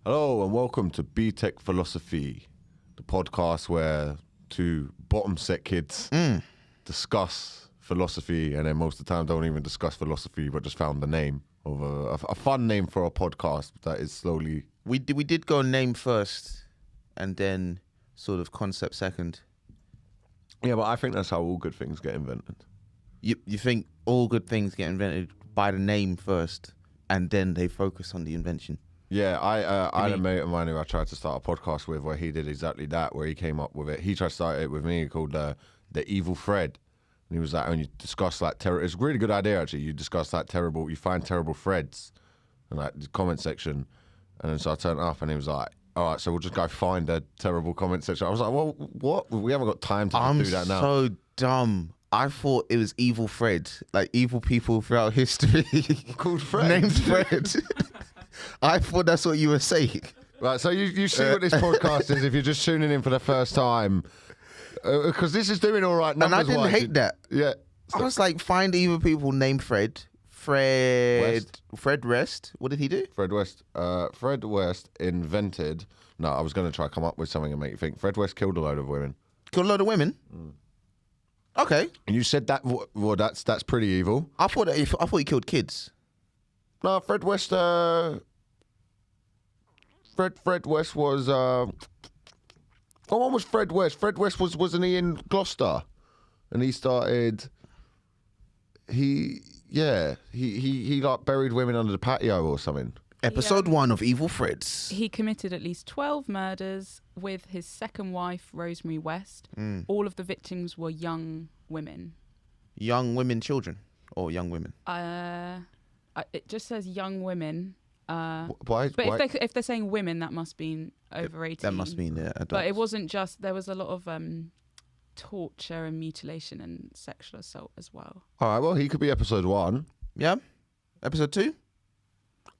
Hello and welcome to Btec Philosophy, the podcast where two bottom set kids discuss philosophy, and then most of the time don't even discuss philosophy but just found the name of a fun name for a podcast that is slowly... We did go name first and then sort of concept second. Yeah, but I think that's how all good things get invented. You think all good things get invented by the name first and then they focus on the invention? Yeah, I had a mate of mine who I tried to start a podcast with where he did exactly that, where he came up with it. He tried to start it with me called The Evil Thread. And he was like, and you discuss like it's a really good idea actually. You discuss like you find terrible threads in like the comment section. And then so I turned up and he was like, all right, so we'll just go find a terrible comment section. I was like, well, what? We haven't got time to do that now. I'm so dumb. I thought it was evil Fred, like evil people throughout history. Called Fred. Named Fred. I thought that's what you were saying. Right, so you see what this podcast is if you're just tuning in for the first time. Because this is doing all right numbers. And I didn't hate that. Yeah. I was like, find evil people named Fred. Fred West. What did he do? Fred West. Fred West invented... No, I was going to try to come up with something and make you think. Fred West killed a load of women. Killed a load of women? Okay. And you said that... Well, that's pretty evil. I thought he killed kids. No, Fred West... Fred West was... What one was Fred West? Fred West wasn't he in Gloucester? And he started... He like buried women under the patio or something. Episode 1 of Evil Freds. He committed at least 12 murders with his second wife, Rosemary West. All of the victims were young women. Young women, children, or young women? It just says young women. Why? If they're saying women, that must mean over 18. That must mean adults. But it wasn't just. There was a lot of torture and mutilation and sexual assault as well. All right, well, he could be episode 1. Yeah. Episode 2?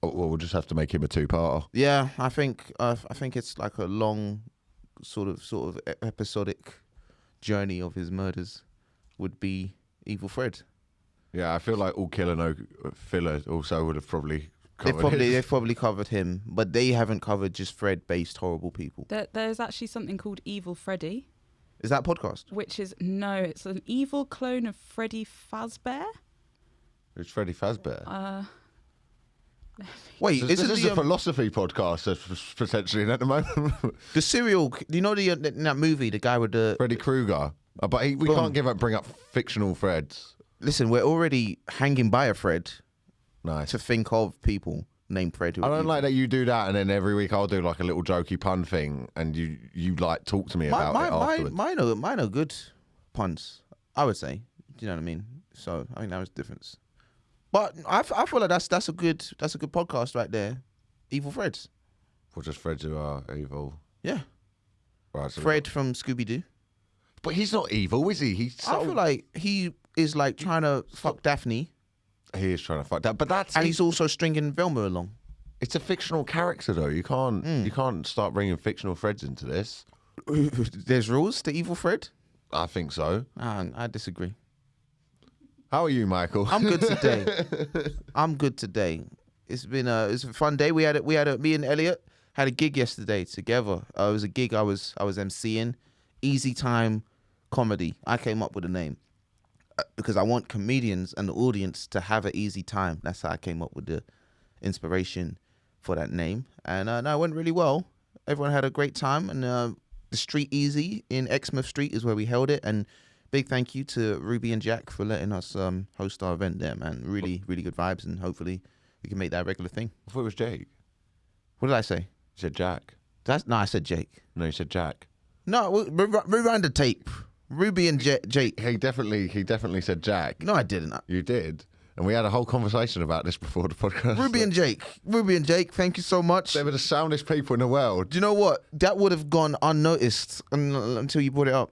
Oh, well, we'll just have to make him a 2-parter. Yeah, I think it's like a long sort of episodic journey of his murders would be Evil Fred. Yeah, I feel like all Killer No Filler also would have probably covered They've probably covered him, but they haven't covered just Fred-based horrible people. There's actually something called Evil Freddy. Is that a podcast? Which is, no, it's an evil clone of Freddy Fazbear. It's Freddy Fazbear. Wait, this is a philosophy podcast that's potentially at the moment. The serial, you know in that movie, the guy with the... Freddy Krueger. But we can't bring up fictional Freds. Listen, we're already hanging by a Fred. Nice. To think of people named Fred. I don't like that you do that, and then every week I'll do like a little jokey pun thing, and you like talk to me about it afterwards. Mine are good puns, I would say. Do you know what I mean? So I think that was the difference. But I feel like that's a good podcast right there. Evil Freds. Or just Freds who are evil. Yeah. Right. So Fred from Scooby-Doo. But he's not evil, is he? I feel like he is like trying to fuck Daphne. He is trying to fuck that, but he's also stringing Velma along. It's a fictional character, though. You can't start bringing fictional Freds into this. There's rules to Evil Fred. I think so. I disagree. How are you, Michael? I'm good today. It's been a fun day. Me and Elliot had a gig yesterday together. It was a gig I was emceeing. Easy Time Comedy. I came up with the name. Because I want comedians and the audience to have an easy time. That's how I came up with the inspiration for that name. And it went really well. Everyone had a great time. And the Street Easy in Exmouth Street is where we held it. And big thank you to Ruby and Jack for letting us host our event there, man. Really, really good vibes. And hopefully we can make that a regular thing. I thought it was Jake. What did I say? You said Jack. No, I said Jake. No, you said Jack. No, rewind the tape. Ruby and Jake. He definitely said Jack. No, I didn't. You did. And we had a whole conversation about this before the podcast. Ruby and Jake, thank you so much. They were the soundest people in the world. Do you know what? That would have gone unnoticed until you brought it up.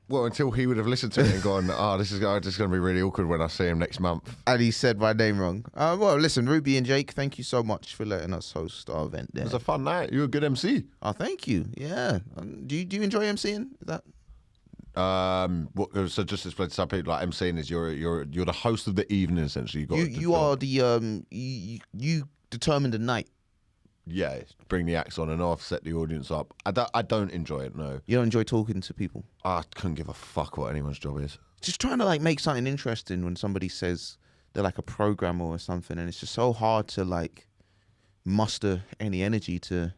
Well, until he would have listened to it and gone, this is going to be really awkward when I see him next month. And he said my name wrong. Well, listen, Ruby and Jake, thank you so much for letting us host our event there. It was a fun night. You were a good MC. Oh, thank you. Yeah. Do you enjoy MCing? Is that... So just to explain to some people, like MCing is you're the host of the evening essentially. You are the you determine the night. Yeah, bring the acts on and off, set the audience up. I don't enjoy it, no. You don't enjoy talking to people? I couldn't give a fuck what anyone's job is. Just trying to like make something interesting when somebody says they're like a programmer or something, and it's just so hard to like muster any energy to.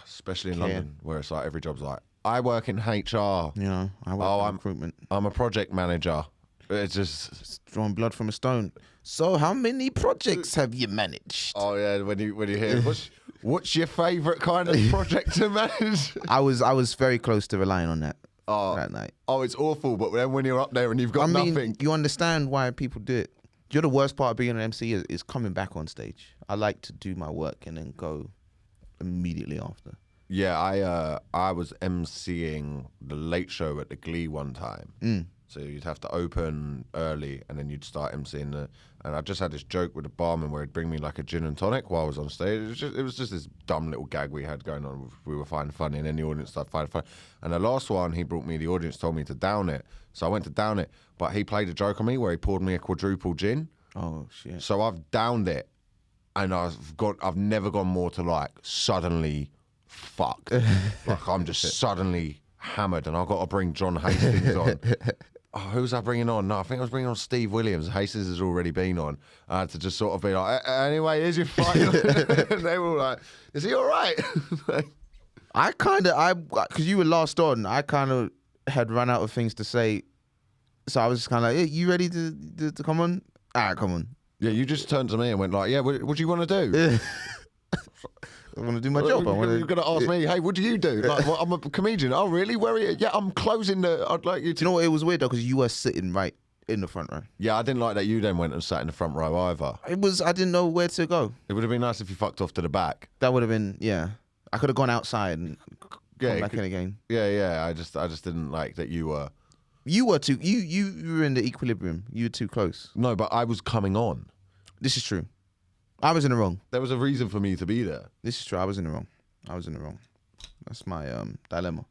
Especially in care. London, where it's like every job's like, I work in HR. You know, I work in recruitment. I'm a project manager. It's just Drawing blood from a stone. So, how many projects have you managed? oh yeah, when you hear what's your favourite kind of project to manage? I was very close to relying on that that night. Oh, it's awful. But then when you're up there and you've got I mean, nothing, you understand why people do it. You're the worst part of being an MC is coming back on stage. I like to do my work and then go immediately after. yeah, I was emceeing the late show at the Glee one time. So you'd have to open early and then you'd start emceeing and I just had this joke with the barman where he'd bring me like a gin and tonic while I was on stage. It was just this dumb little gag we had going on. We were finding funny and then the audience started finding funny. And the last one, he brought me, the audience told me to down it. So I went to down it, but he played a joke on me where he poured me a quadruple gin. Oh shit. So I've downed it and I've never gone more to like suddenly fucked. Like I'm just suddenly hammered and I've got to bring John Hastings on. Oh, who was I bringing on? No, I think I was bringing on Steve Williams. Hastings has already been on. I had to just sort of be like, anyway, here's your fight. And they were like, is he all right? Because you were last on, I kind of had run out of things to say. So I was just kind of like, hey, you ready to come on? All right, come on. Yeah, you just turned to me and went like, yeah, what do you want to do? I want to do my job. You're going to ask me, hey, what do you do? Like, well, I'm a comedian. Oh, really? Where are you? Yeah, I'm closing I'd like you to. Do you know what? It was weird though, because you were sitting right in the front row. Yeah, I didn't like that you then went and sat in the front row either. I didn't know where to go. It would have been nice if you fucked off to the back. That would have been, yeah. I could have gone outside and come back in again. Yeah. I just didn't like that you were. You were too. You were in the equilibrium. You were too close. No, but I was coming on. This is true. I was in the wrong. There was a reason for me to be there. This is true. I was in the wrong. That's my dilemma.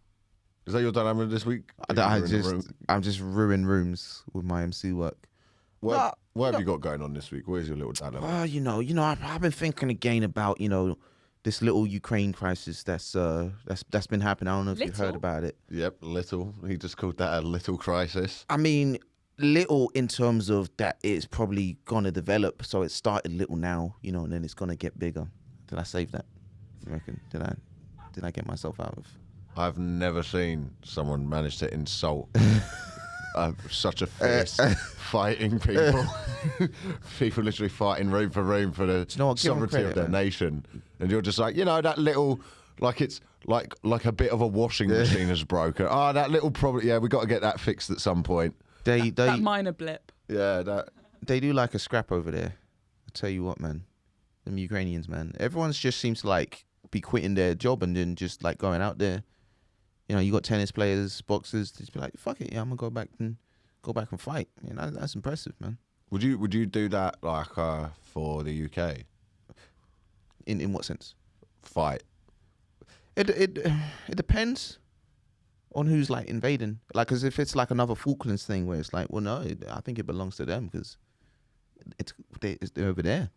Is that your dilemma this week? I'm just ruining rooms with my MC work. What have you got going on this week? Where's your little dilemma? Well, I've been thinking again about this little Ukraine crisis that's been happening. I don't know if you've heard about it. Yep, little. He just called that a little crisis. I mean, little in terms of that it's probably gonna develop. So it started little now, and then it's gonna get bigger. Did I save that? You reckon? Did I get myself out of? I've never seen someone manage to insult such a fierce fighting people. People literally fighting room for room for the sovereignty of their nation. And you're just like, that little, like it's like a bit of a washing machine has broken. Oh, that little problem. Yeah, we got to get that fixed at some point. That minor blip. Yeah, that. They do like a scrap over there. I tell you what, man. Them Ukrainians, man. Everyone's just seems to like be quitting their job and then just like going out there. You got tennis players, boxers. Just be like, fuck it, yeah, I'm gonna go back and fight. That's impressive, man. Would you do that like for the UK? In what sense? Fight. It depends on who's like invading. Like, because if it's like another Falklands thing where it's like, well, no, I think it belongs to them because they're over there.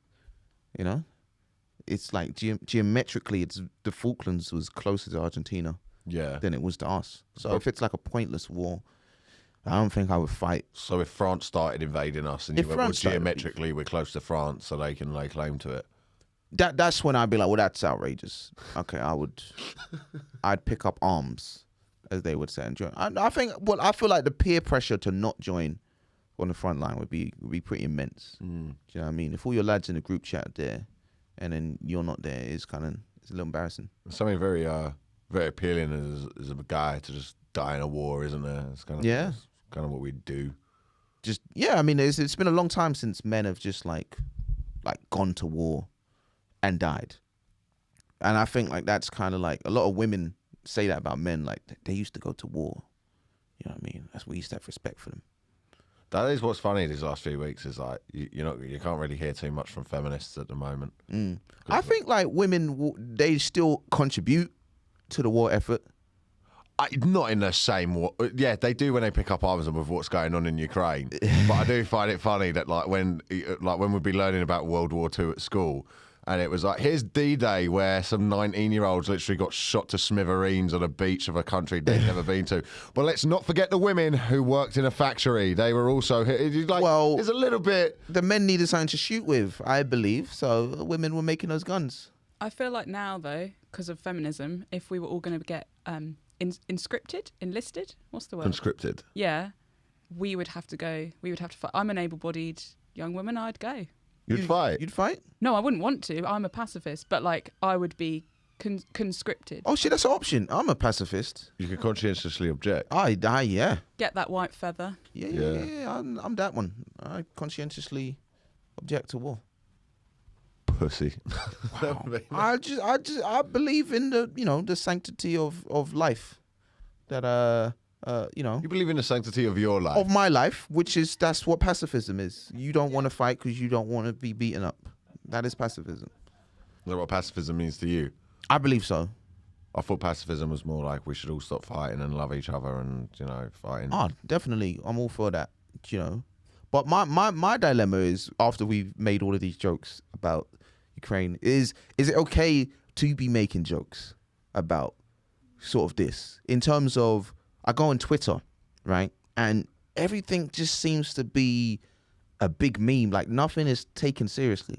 It's like geometrically, it's the Falklands was closer to Argentina. Yeah. Than it was to us. So if it's like a pointless war, I don't think I would fight. So if France started invading us and you went, well, geometrically we're close to France, so they can lay claim to it. That's when I'd be like, well, that's outrageous. Okay, I'd pick up arms, as they would say, and join. I feel like the peer pressure to not join on the front line would be pretty immense. Do you know what I mean? If all your lads in the group chat are there, and then you're not there, it's a little embarrassing. Something very very appealing as a guy to just die in a war, isn't there? It's kind of what we do. I mean, it's been a long time since men have just like gone to war and died, and I think like that's kind of like a lot of women say that about men. Like they used to go to war. You know what I mean? That's we used to have respect for them. That is what's funny these last few weeks is like you can't really hear too much from feminists at the moment. I think like women they still contribute to the war effort. Not in the same way. Yeah, they do when they pick up arms and with what's going on in Ukraine. But I do find it funny that like when we'd be learning about World War II at school And it was like, here's D-Day, where some 19-year-olds literally got shot to smithereens on a beach of a country they'd never been to. But let's not forget the women who worked in a factory. They were also like, Well, there's a little bit. The men needed something to shoot with, I believe. So women were making those guns. I feel like now, though, because of feminism, if we were all going to get enlisted, what's the word? Conscripted. Yeah, we would have to go. We would have to fight. I'm an able-bodied young woman. I'd go. You'd fight? You'd fight? No, I wouldn't want to. I'm a pacifist, but like I would be conscripted. Oh shit, that's an option. I'm a pacifist. You could conscientiously object. Yeah. Get that white feather. Yeah. I'm that one. I conscientiously object to war. Pussy. Wow. I believe in the sanctity of life. That You believe in the sanctity of your life? of my life, that's what pacifism is. You don't want to fight because you don't want to be beaten up. That is pacifism. Is that what pacifism means to you? I believe so. I thought pacifism was more like we should all stop fighting and love each other and, fighting. Oh, definitely. I'm all for that, But my dilemma is, after we've made all of these jokes about Ukraine, is it okay to be making jokes about sort of this? In terms of, I go on Twitter, right? And everything just seems to be a big meme. Like nothing is taken seriously.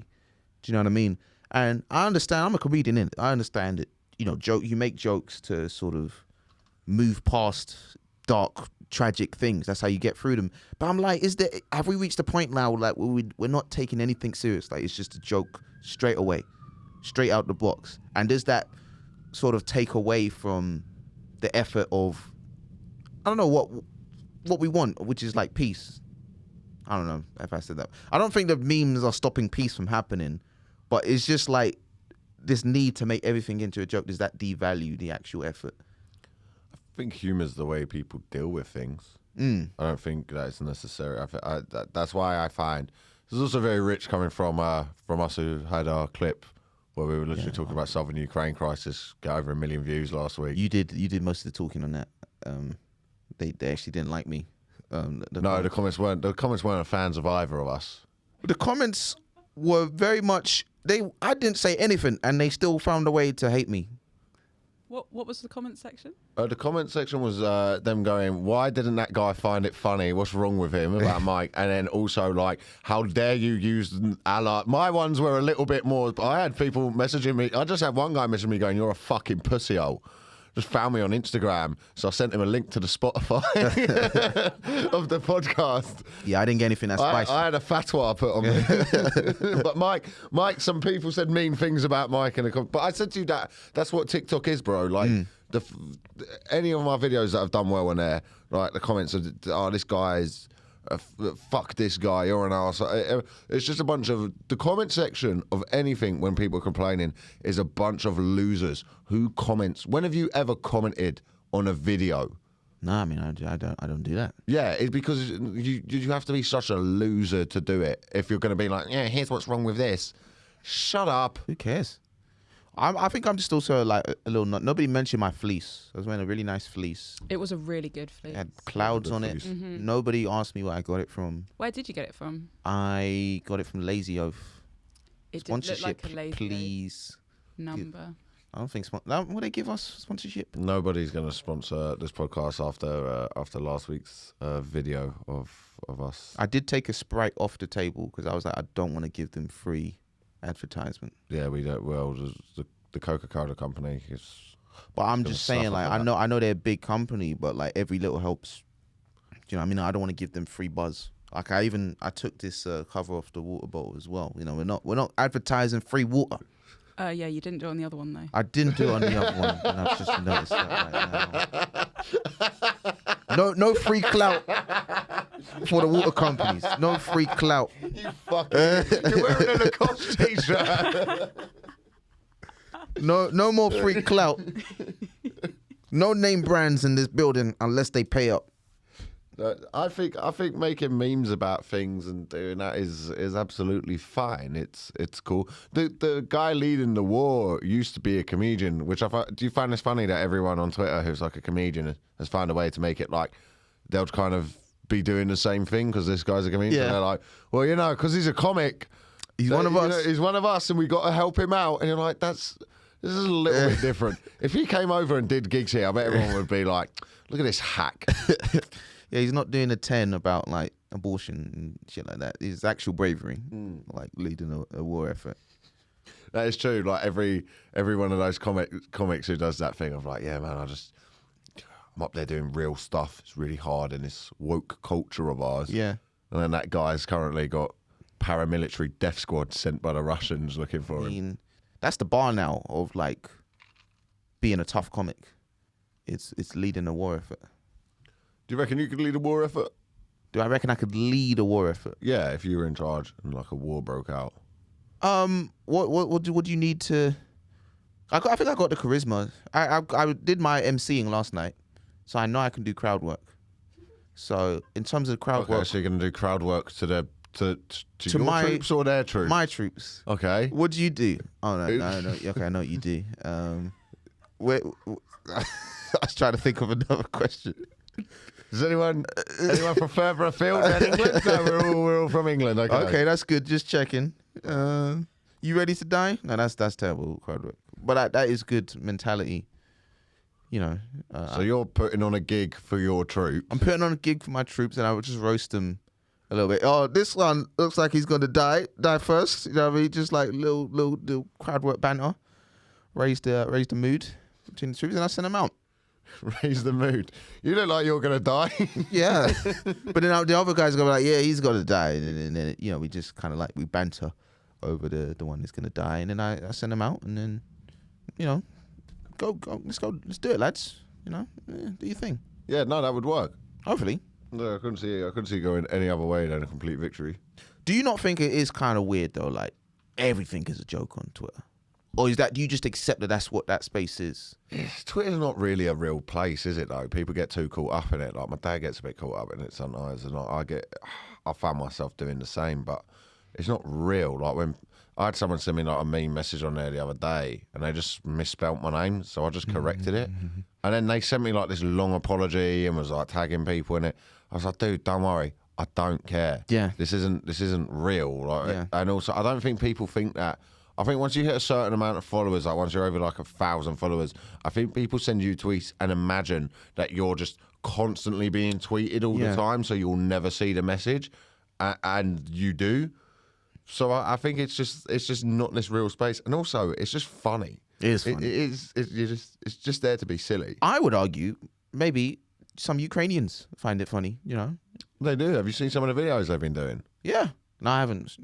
Do you know what I mean? And I understand, I'm a comedian in it. I understand it. You make jokes to sort of move past dark, tragic things. That's how you get through them. But I'm like, have we reached a point now like we're not taking anything serious? Like it's just a joke straight away, straight out the box. And does that sort of take away from the effort of, I don't know what we want, which is like peace. I don't know if I said that. I don't think the memes are stopping peace from happening, but it's just like this need to make everything into a joke. Does that devalue the actual effort? I think humour's the way people deal with things. I don't think that it's necessary. That's why I find this is also very rich coming from us who had our clip where we were literally talking about Southern Ukraine crisis. Got over 1 million views last week. You did most of the talking on that. They actually didn't like me. The comments weren't fans of either of us. The comments were very much I didn't say anything and they still found a way to hate me. What was the comment section? The comment section was them going, why didn't that guy find it funny? What's wrong with him about Mike? And then also like, how dare you use Allah? My ones were a little bit more. I had people messaging me. I just had one guy messaging me going, you're a fucking pussyhole. Just found me on Instagram, so I sent him a link to the Spotify of the podcast. Yeah, I didn't get anything that spicy. I had a fatwa put on me. But Mike, some people said mean things about Mike, but I said to you that's what TikTok is, bro. Like any of my videos that I've done well on there, like the comments of, oh, this guy's. Fuck this guy, you're an arse. It's just a bunch of the comment section of anything when people are complaining is a bunch of losers who comments. When have you ever commented on a video? No, I mean I don't do that. Yeah, it's because you have to be such a loser to do it. If you're going to be like, yeah, here's what's wrong with this. Shut up. Who cares? I think I'm just also like a little. Nobody mentioned my fleece. I was wearing a really nice fleece. It was a really good fleece. It had clouds on it. Mm-hmm. Nobody asked me where I got it from. Where did you get it from? I got it from Lazy Oaf. It Sponsorship, did look like a Lazy please. number. I don't think will they give us sponsorship? Nobody's going to sponsor this podcast after last week's video of us. I did take a Sprite off the table because I was like, I don't want to give them free advertisement. Yeah, we don't. Well, the Coca-Cola company is. But I'm just saying, like, I know they're a big company, but like every little helps. Do you know what I mean? I don't want to give them free buzz. Like I took this cover off the water bottle as well. You know, we're not advertising free water. Yeah, you didn't do it on the other one though. I didn't do it on the other one, and I've just noticed that right now. No free clout for the water companies. No free clout. You fucking. You're wearing a Lacoste t-shirt. No more free clout. No name brands in this building unless they pay up. I think making memes about things and doing that is absolutely fine. It's cool. The guy leading the war used to be a comedian, which do you find this funny that everyone on Twitter who's like a comedian has found a way to make it like they'll kind of be doing the same thing because this guy's a comedian. Yeah. And they're like, well, because he's a comic. He's one of You us. know, he's one of us, and we got to help him out. And you're like, this is a little bit different. If he came over and did gigs here, I bet everyone would be like, look at this hack. Yeah, he's not doing a 10 about like abortion and shit like that. It's actual bravery, like leading a war effort. That is true. Like every one of those comics who does that thing of like, yeah, man, I'm up there doing real stuff. It's really hard in this woke culture of ours. Yeah. And then that guy's currently got paramilitary death squad sent by the Russians looking for him. I mean, that's the bar now of like being a tough comic. It's leading a war effort. Do you reckon you could lead a war effort? Do I reckon I could lead a war effort? Yeah, if you were in charge and like a war broke out. What do you need to? I think I got the charisma. I did my emceeing last night, so I know I can do crowd work. So in terms of crowd work, so you're gonna do crowd work to your my troops or their troops? my troops. Okay. What do you do? Oh no. Okay, I know what you do. I was trying to think of another question. Does anyone from further afield than England? No, we're all from England. Okay. Okay, that's good. Just checking. You ready to die? No, that's terrible crowd work. But that is good mentality. You know. So you're putting on a gig for your troops. I'm putting on a gig for my troops, and I would just roast them a little bit. Oh, this one looks like he's going to die first. You know what I mean? Just like little crowd work banter. Raise the mood between the troops, and I send them out. Raise the mood. You look like you're gonna die. Yeah, but then the other guys go like, yeah, he's got to die, and then you know we just kind of like we banter over the one that's gonna die, and then I send them out, and then you know go let's do it, lads. You know, do your thing. Yeah, no, that would work. Hopefully. No, I couldn't see going any other way than a complete victory. Do you not think it is kind of weird though? Like everything is a joke on Twitter. Or do you just accept that that's what that space is? Twitter's not really a real place, is it, though? People get too caught up in it. Like, my dad gets a bit caught up in it sometimes, and I found myself doing the same, but it's not real. Like, when I had someone send me, like, a mean message on there the other day, and they just misspelt my name, so I just corrected it. And then they sent me, like, this long apology and was, like, tagging people in it. I was like, dude, don't worry. I don't care. Yeah. This isn't real. Like, Yeah. And also, I don't think people think that. I think once you hit a certain amount of followers, like once you're over like 1,000 followers, I think people send you tweets and imagine that you're just constantly being tweeted all the time, so you'll never see the message, and you do. So I think it's just not this real space, and also it's just funny. It is funny. It's just there to be silly. I would argue maybe some Ukrainians find it funny. You know. They do. Have you seen some of the videos they've been doing? Yeah. No, I haven't.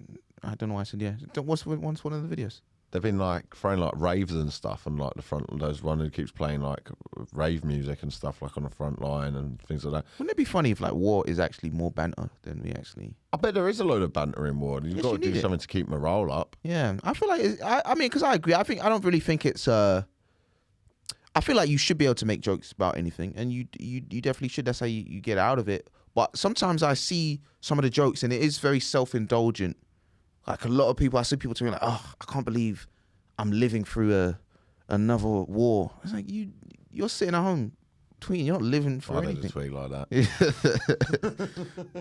I don't know why I said yeah. What's one of the videos? They've been like throwing like raves and stuff, and like the front. There's one who keeps playing like rave music and stuff like on the front line and things like that. Wouldn't it be funny if like war is actually more banter than we actually? I bet there is a load of banter in war. You've got to do something to keep morale up. Yeah, I feel like I mean, because I agree. I don't really think it's. I feel like you should be able to make jokes about anything, and you definitely should. That's how you get out of it. But sometimes I see some of the jokes, and it is very self-indulgent. Like a lot of people, I see people tweeting like, "Oh, I can't believe I'm living through another war." It's like you're sitting at home tweeting. You're not living through anything. I didn't tweet like that.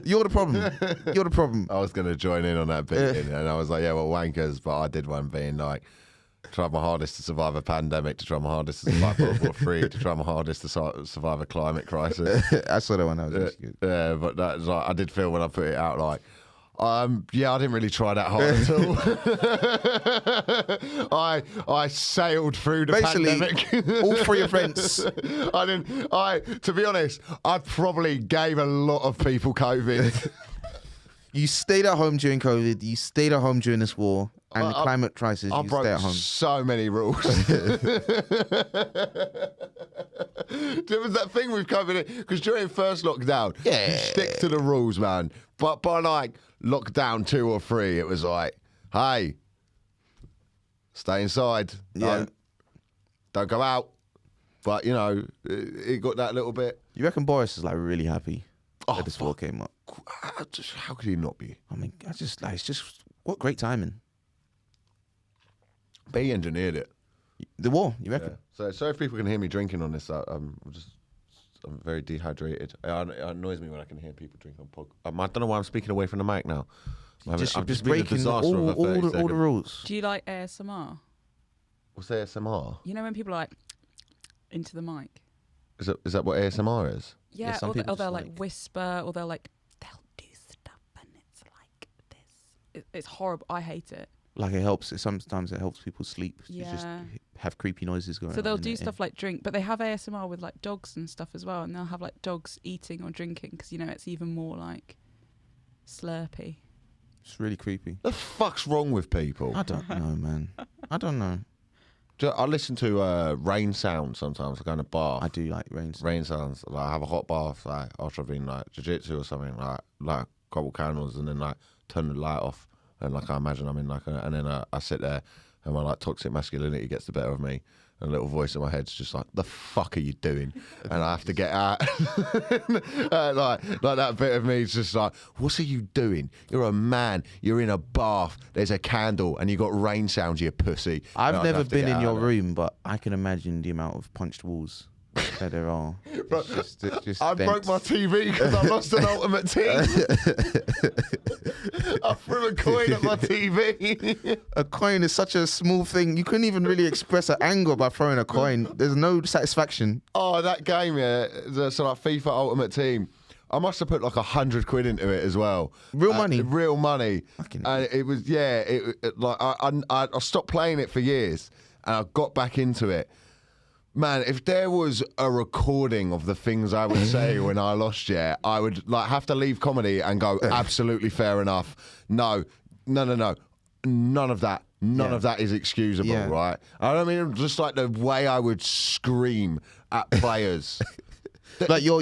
You're the problem. You're the problem. I was going to join in on that bit, and I was like, "Yeah, well, wankers." But I did one being like, "Tried my hardest to survive a pandemic. To try my hardest to survive World War III. To try my hardest to survive a climate crisis." I saw that one. That was good. Yeah, but that's like I did feel when I put it out like. Yeah, I didn't really try that hard at all. I sailed through the pandemic. All three events. To be honest, I probably gave a lot of people COVID. You stayed at home during COVID. You stayed at home during this war and the climate crisis. I you stay at home. So many rules. There was that thing with COVID because during first lockdown, you stick to the rules, man. But by like lockdown 2 or 3, it was like, hey, stay inside. Don't go out. But you know, it got that little bit. You reckon Boris is like really happy that this war came up? How could he not be? I mean, it's just what great timing. But he engineered it. The war, you reckon? Yeah. So if people can hear me drinking on this, I'm very dehydrated. It annoys me when I can hear people drink on pod. I don't know why I'm speaking away from the mic now. Just breaking all the rules. Do you like ASMR? What's ASMR? You know when people are like into the mic? Is that what ASMR is? Yeah, some people or they'll just like whisper, or they'll do stuff and it's like this. It's horrible. I hate it. Like it helps. Sometimes it helps people sleep. Yeah. You just have creepy noises going on. So they'll do stuff like drink, but they have ASMR with like dogs and stuff as well, and they'll have like dogs eating or drinking because it's even more like slurpy. It's really creepy. The fuck's wrong with people? I don't know, man. I don't know. I listen to rain sounds sometimes. I go in a bath. I do like rain sounds. Rain sounds. Like I have a hot bath after I've been jiu-jitsu or something. Like a couple candles and then turn the light off and I imagine I'm in and then I sit there and my toxic masculinity gets the better of me. And a little voice in my head's just like, the fuck are you doing? And I have to get out. like that bit of me is just like, what are you doing? You're a man. You're in a bath. There's a candle and you got rain sounds, you pussy. I've never been in your room, but I can imagine the amount of punched walls that there are. It's just I broke my TV because I lost an ultimate team. I threw a coin at my TV. A coin is such a small thing. You couldn't even really express an anger by throwing a coin. There's no satisfaction. Oh, that game, yeah. So FIFA Ultimate Team. I must have put like 100 quid into it as well. Real money. Real money. And it was I stopped playing it for years, and I got back into it. Man, if there was a recording of the things I would say when I lost, I would have to leave comedy and go, absolutely fair enough. No. None of that. None of that is excusable, right? I don't mean just like the way I would scream at players. Like your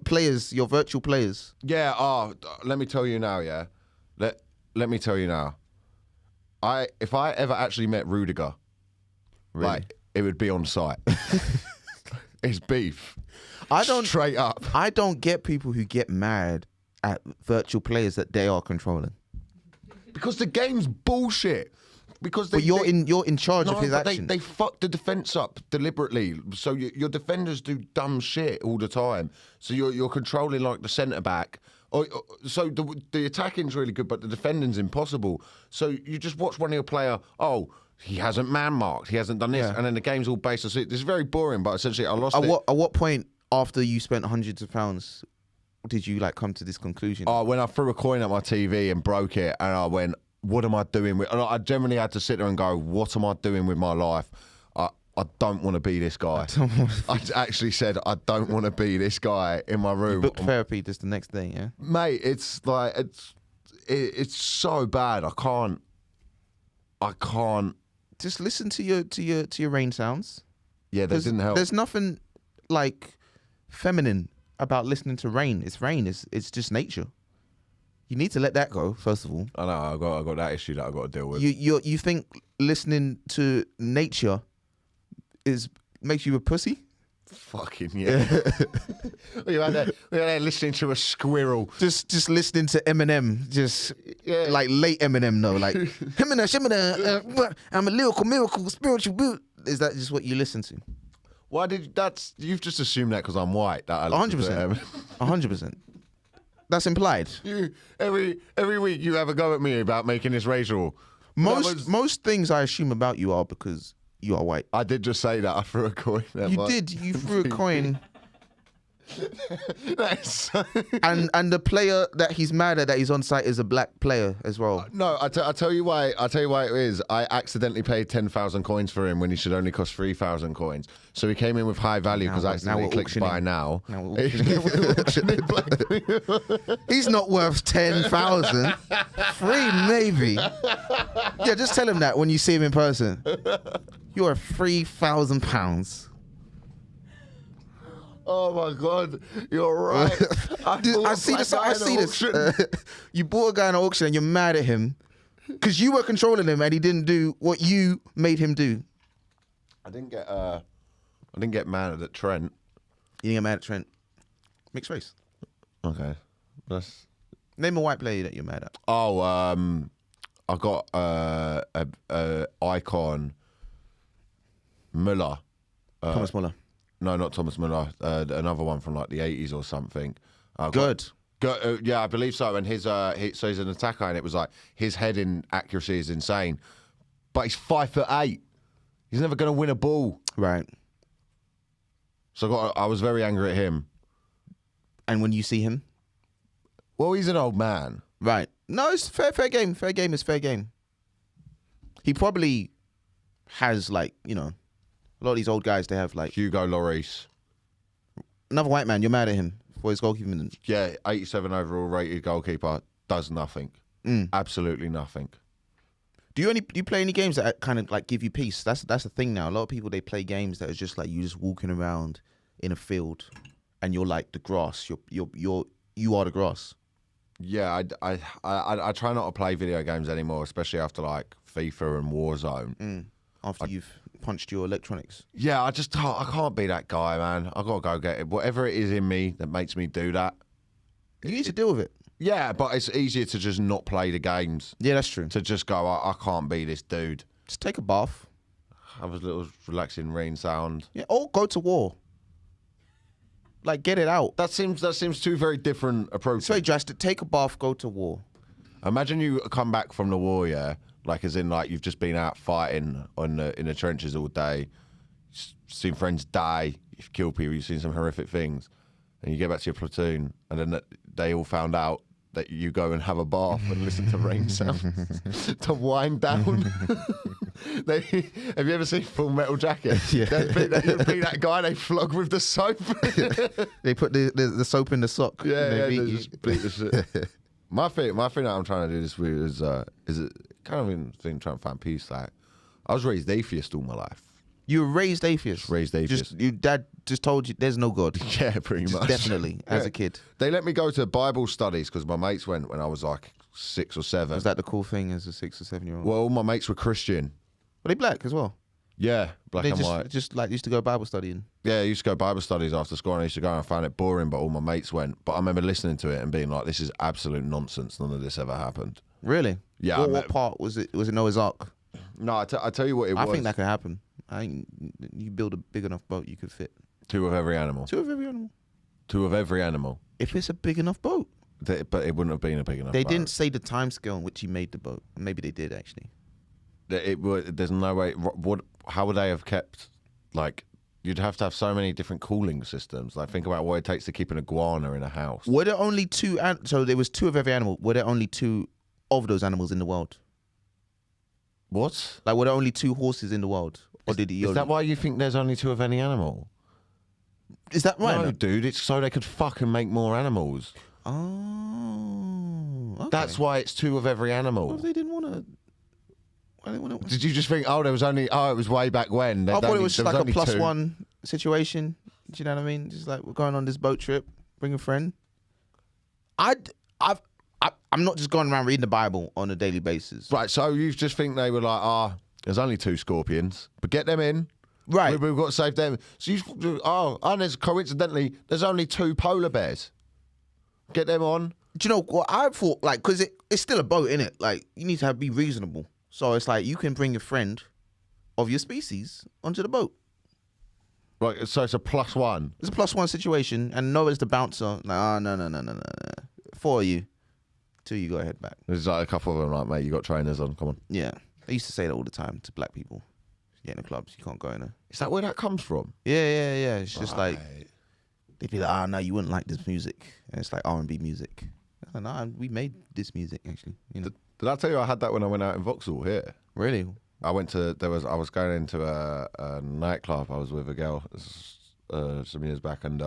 players, your virtual players. Yeah, let me tell you now, Let me tell you now. If I ever actually met Rudiger, Really? It would be on site. It's beef. Straight up. I don't get people who get mad at virtual players that they are controlling. Because the game's bullshit. But you're in charge of his action. They fuck the defense up deliberately. So your defenders do dumb shit all the time. So you're controlling the centre back. So the attacking's really good, but the defending's impossible. So you just watch one of your player. Oh, he hasn't man marked. He hasn't done this, and then the game's all based on. It's very boring, but essentially I lost it. At what point after you spent hundreds of pounds did you come to this conclusion? Oh, when I threw a coin at my TV and broke it, and I went, "What am I doing with?" And I generally had to sit there and go, "What am I doing with my life? I don't want to be this guy." I actually said, "I don't want to be this guy in my room." You booked therapy just the next day, yeah? Mate, it's so bad. I can't. Just listen to your rain sounds. Yeah, that didn't help. There's nothing feminine about listening to rain. It's rain. It's just nature. You need to let that go, first of all. I know. I got that issue that I got to deal with. You think listening to nature makes you a pussy? Fucking yeah. we were there listening to a squirrel. Just listening to Eminem, late Eminem, though. Eminem, I'm a lyrical miracle, spiritual boot. Is that just what you listen to? Why you've just assumed that because I'm white. 100%. 100%. That's implied. You every week you have a go at me about making this racial. Most things I assume about you are because you are white. I did just say that. I threw a coin. You threw a coin. So... and the player that he's mad at that he's on site is a black player as well. No, I tell you why. I tell you why it is. I accidentally paid 10,000 coins for him when he should only cost 3,000 coins. So he came in with high value because I accidentally clicked buy now. He's not worth 10,000. 3 maybe. Yeah, just tell him that when you see him in person. You're £3,000. Oh my God, you're right. I see this. You bought a guy in an auction and you're mad at him because you were controlling him and he didn't do what you made him do. I didn't get mad at Trent. You didn't get mad at Trent. Mixed race. Okay, name a white player that you're mad at. Oh, I got a icon Muller. Thomas Muller. No, not Thomas Muller. Another one from the 80s or something. Good. Yeah, I believe so. And so he's an attacker, and it was like his heading accuracy is insane, but he's 5'8". He's never going to win a ball. Right. So I was very angry at him. And when you see him, well, he's an old man. Right. No, it's fair game. Fair game is fair game. He probably has like, a lot of these old guys, they have like Hugo Lloris. Another white man, you're mad at him for his goalkeeping. Yeah, 87 overall rated goalkeeper, does nothing. Absolutely nothing. Do you play any games that kind of like give you peace? That's the thing now. A lot of people, they play games that are just like you just walking around in a field and you're like the grass. You are the grass. Yeah, I try not to play video games anymore, especially after like FIFA and Warzone. After you've punched your electronics. Yeah, I can't be that guy, man. I gotta go get it. Whatever it is in me that makes me do that. You need to deal with it. Yeah, but it's easier to just not play the games. Yeah, that's true. To just go, I can't be this dude. Just take a bath. Have a little relaxing rain sound. Yeah, or go to war. Like, get it out. That seems two very different approaches. It's very drastic. Take a bath, go to war. Imagine you come back from the war, yeah? Like, as in, like, you've just been out fighting in the trenches all day, seen friends die, you've killed people, you've seen some horrific things, and you get back to your platoon, and then they all found out that you go and have a bath and listen to rain sounds to wind down. Have you ever seen Full Metal Jacket? Yeah. They'd be that guy they flog with the soap. They put the soap in the sock. Yeah, they just beat the shit. My thing that I'm trying to do this week is it kind of in thing trying to find peace. Like, I was raised atheist all my life. You were raised atheist? Raised atheist. Your dad just told you there's no God? Yeah, pretty much. Definitely, as a kid. They let me go to Bible studies because my mates went when I was like 6 or 7. Was that the cool thing as a 6 or 7-year-old? Well, all my mates were Christian. Were they black as well? Yeah, black and white. Just like used to go Bible studying? Yeah, I used to go Bible studies after school and I used to go and I found it boring, but all my mates went. But I remember listening to it and being like, this is absolute nonsense. None of this ever happened. Really? Yeah. What part was it? Was it Noah's Ark? No, I tell you what it was. I think that could happen. I think you build a big enough boat, you could fit 2 of every animal. 2 of every animal. 2 of every animal. If it's a big enough boat. But it wouldn't have been a big enough boat. They didn't say the time scale in which he made the boat. Maybe they did, actually. There's no way. How would they have kept, like, you'd have to have so many different cooling systems. Like, think about what it takes to keep an iguana in a house. Were there only 2, so there was 2 of every animal. Were there only 2 of those animals in the world? What? Like, were there only 2 horses in the world? Or did he Is that why you think there's only 2 of any animal? Is that right? No, dude, it's so they could fucking make more animals. Oh, okay. That's why it's 2 of every animal. Well, they didn't want to. Did you just think, it was way back when? I thought it was just like a +1 situation. Do you know what I mean? Just like, we're going on this boat trip, bring a friend. I'm not just going around reading the Bible on a daily basis. Right, so you just think they were like, there's only 2 scorpions, but get them in. Right. We've got to save them. So and there's coincidentally, there's only 2 polar bears. Get them on. Do you know what I thought? Like, because it's still a boat, innit? Like, you need to be reasonable. So it's like, you can bring a friend of your species onto the boat. Right, so it's a +1. It's a +1 situation, and Noah's the bouncer. No. 4 of you. 2 you go ahead back. There's like a couple of them like, mate, you got trainers on, come on. Yeah. I used to say that all the time to black people. You get in the clubs, you can't go in there. Is that where that comes from? Yeah. It's just like, they'd be like, no, you wouldn't like this music. And it's like R&B music. I like, no, we made this music, actually. You know? Did I tell you I had that when I went out in Vauxhall here? Really? I was going into a nightclub. I was with a girl some years back, and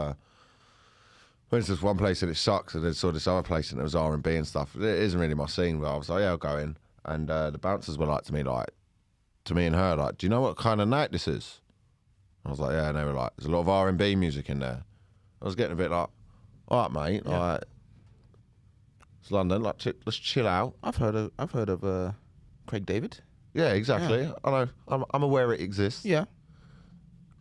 went to this one place and it sucks, and then saw this other place and it was R&B and stuff. It isn't really my scene, but I was like, yeah, I'll go in. And the bouncers were like to me and her, like, do you know what kind of night this is? I was like, yeah, and they were like, there's a lot of R&B music in there. I was getting a bit like, all right, mate, Yeah. like, it's London, like, let's chill out. I've heard of Craig David. Yeah, exactly. Yeah. I know. I'm aware it exists. Yeah.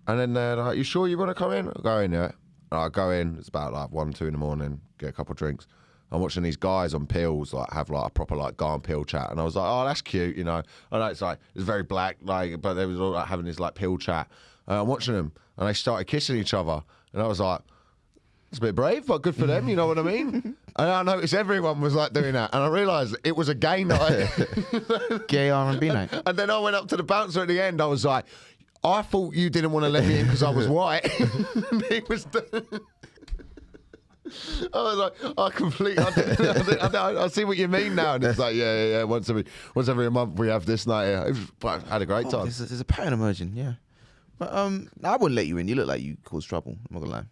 And then they're like, you sure you want to come in? I go in, yeah. And I go in, it's about like 1, 2 in the morning, get a couple of drinks. I'm watching these guys on pills like have like a proper like go on pill chat, and I was like, oh, that's cute, you know. I know it's very black, like, but they was all like having this like pill chat. I'm watching them, and they started kissing each other, and I was like, It's a bit brave, but good for them, you know what I mean? And I noticed everyone was like doing that. And I realised it was a gay night. Gay R&B night. And then I went up to the bouncer at the end. I was like, I thought you didn't want to let me in because I was white. He was... I was like, I see what you mean now. And it's like, yeah. Once every month we have this night here. But I had a great time. There's a pattern emerging, yeah. But I wouldn't let you in. You look like you cause trouble. I'm not gonna lie.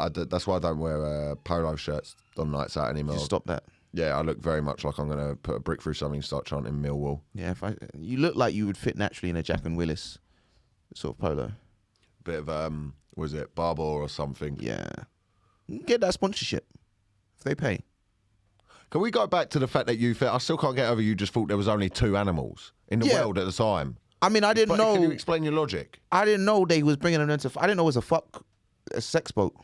That's why I don't wear polo shirts on nights out anymore. Just stop that. Yeah, I look very much like I'm going to put a brick through something and start chanting Millwall. Yeah, you look like you would fit naturally in a Jack and Willis sort of polo. Bit of, was it Barber or something? Yeah. Get that sponsorship if they pay. Can we go back to the fact that I still can't get over you just thought there was only 2 animals in the world at the time? I mean, I didn't know. Can you explain your logic? I didn't know they was bringing them into. I didn't know it was a sex boat.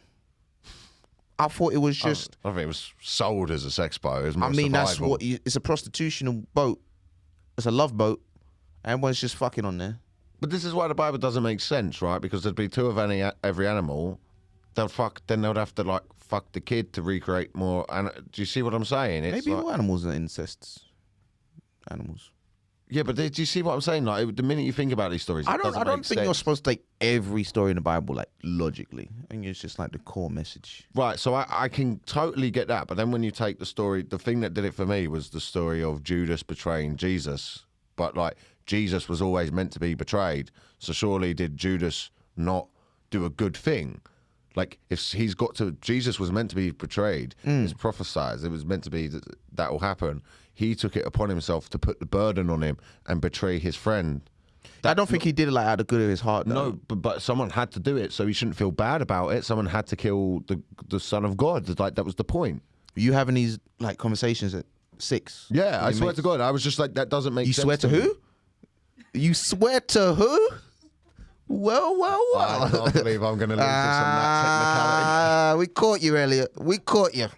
I thought it was just. I think it was sold as a sex boat. It was more that's survival. what. It's a prostitutional boat. It's a love boat. Everyone's just fucking on there. But this is why the Bible doesn't make sense, right? Because there'd be 2 of every animal. Then they'd have to like fuck the kid to recreate more. And do you see what I'm saying? It's maybe like, all animals are incest animals. Yeah, but do you see what I'm saying? Like the minute you think about these stories, I don't think sense. you're supposed to take every story in the Bible like logically. I think it's just like the core message. Right, so I can totally get that. But then when you take the story, the thing that did it for me was the story of Judas betraying Jesus. But like Jesus was always meant to be betrayed. So surely did Judas not do a good thing? Like if Jesus was meant to be betrayed. It's prophesied. It was meant to be that will happen. He took it upon himself to put the burden on him and betray his friend. I don't think he did it like out of the good of his heart. Though. No, but someone had to do it, so he shouldn't feel bad about it. Someone had to kill the Son of God. Like that was the point. You having these like conversations at 6? Yeah, I swear to God, I was just like, that doesn't make sense. You swear to who? You swear to who? Well. I can't believe I'm going to lose this on that technicality. We caught you, Elliot. We caught you.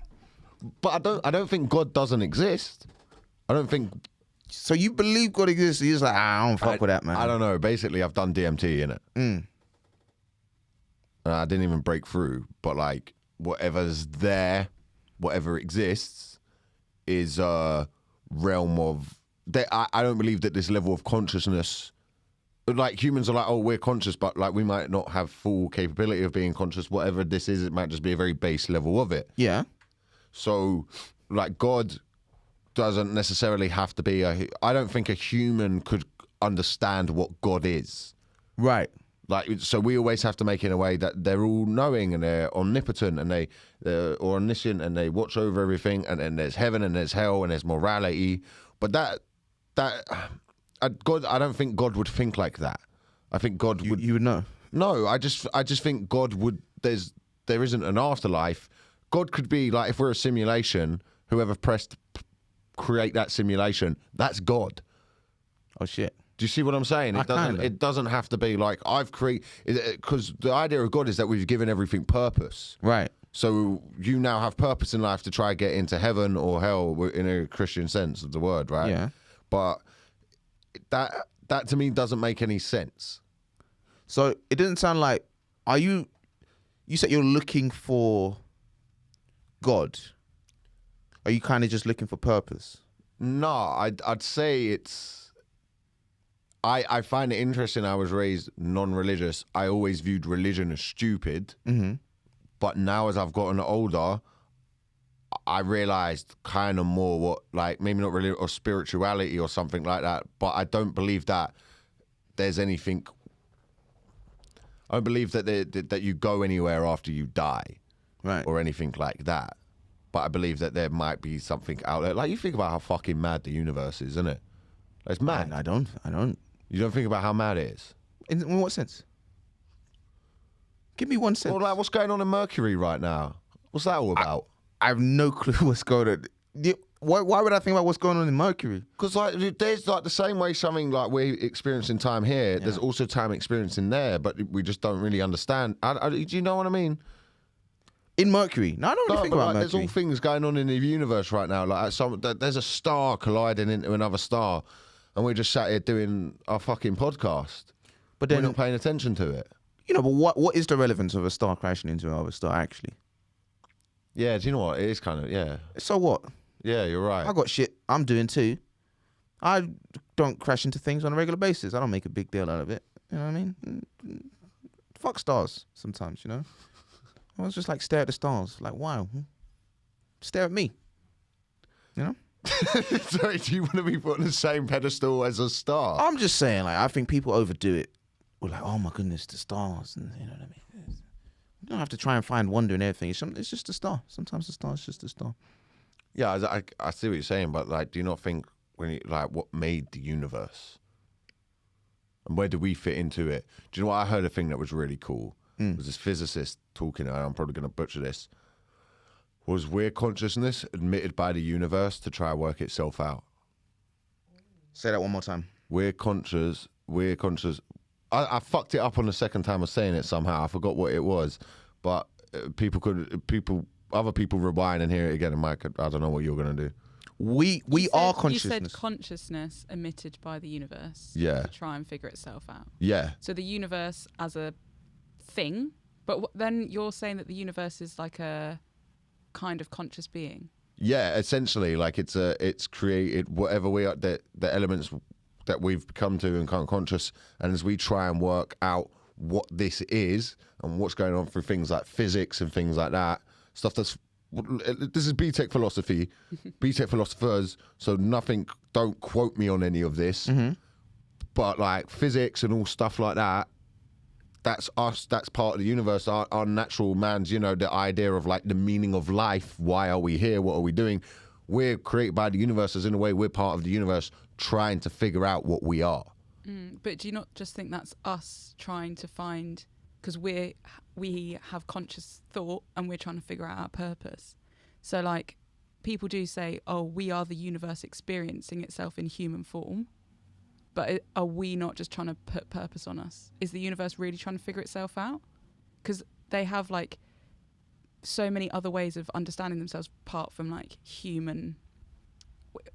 But I don't think God doesn't exist. I don't think. So you believe God exists? You're just like, I don't fuck with that, man. I don't know. Basically, I've done DMT in it. I didn't even break through. But like, whatever's there, whatever exists, is a realm of. I don't believe that this level of consciousness. Like humans are like, oh, we're conscious, but like we might not have full capability of being conscious. Whatever this is, it might just be a very base level of it. Yeah. So, like, God doesn't necessarily have to be I don't think a human could understand what God is. Right. Like, so we always have to make it in a way that they're all knowing and they're omnipotent and they're omniscient and they watch over everything and then there's heaven and there's hell and there's morality. But God, I don't think God would think like that. I think God would. You would know. No, I just think God would. There isn't an afterlife. God could be like, if we're a simulation, whoever pressed create that simulation, that's God. Oh shit. Do you see what I'm saying? It doesn't have to be like I've created, because the idea of God is that we've given everything purpose. Right. So you now have purpose in life to try to get into heaven or hell in a Christian sense of the word, right? Yeah. But that to me doesn't make any sense. So it didn't sound like, you said you're looking for God. Are you kind of just looking for purpose? No, I'd say it's, I find it interesting. I was raised non-religious. I always viewed religion as stupid. Mm-hmm. But now as I've gotten older, I realized kind of more what, like, maybe not religion or spirituality or something like that, but I don't believe that there's anything. I don't believe that you go anywhere after you die, right, or anything like that. But I believe that there might be something out there. Like, you think about how fucking mad the universe is, isn't it? It's mad. I don't. You don't think about how mad it is? In what sense? Give me one sense. Well, like, what's going on in Mercury right now? What's that all about? I have no clue what's going on. Why would I think about what's going on in Mercury? Because like, there's like the same way something like we're experiencing time here, there's also time experiencing there, but we just don't really understand. Do you know what I mean? In Mercury? No, I don't really think about Mercury. There's all things going on in the universe right now. Like there's a star colliding into another star, and we're just sat here doing our fucking podcast. But then we're not paying attention to it. You know, but what is the relevance of a star crashing into another star actually? Yeah, do you know what? It is kind of, yeah. So what? Yeah, you're right. I got shit I'm doing too. I don't crash into things on a regular basis. I don't make a big deal out of it. You know what I mean? Fuck stars sometimes, you know? I was just like, stare at the stars. Like, wow. Stare at me. You know? Sorry, do you want to be put on the same pedestal as a star? I'm just saying, like, I think people overdo it. We're like, oh my goodness, the stars. And you know what I mean? You don't have to try and find wonder in everything. It's just a star. Sometimes the star is just a star. Yeah, I see what you're saying, but like, do you not think what made the universe and where do we fit into it? Do you know what I heard? A thing that was really cool was this physicist talking. I'm probably going to butcher this. Was we're consciousness admitted by the universe to try and work itself out? Say that one more time. We're conscious. I fucked it up on the second time of saying it somehow. I forgot what it was, but other people rewind and hear it again. And Mike, I don't know what you're gonna do. We are consciousness. You said consciousness emitted by the universe. Yeah. To try and figure itself out. Yeah. So the universe as a thing, but then you're saying that the universe is like a kind of conscious being. Yeah, essentially, like it's created whatever we are, the elements that we've come to and kind of conscious, and as we try and work out what this is and what's going on through things like physics and things like that, stuff that's, this is Btec philosophy, Btec philosophers, so don't quote me on any of this, but like physics and all stuff like that, that's us, that's part of the universe, our natural man's, you know, the idea of like the meaning of life, why are we here, what are we doing? We're created by the universe, as in a way we're part of the universe trying to figure out what we are. But do you not just think that's us trying to find, because we have conscious thought and we're trying to figure out our purpose. So like people do say, oh, we are the universe experiencing itself in human form. But are we not just trying to put purpose on us? Is the universe really trying to figure itself out? Because they have like so many other ways of understanding themselves apart from like human.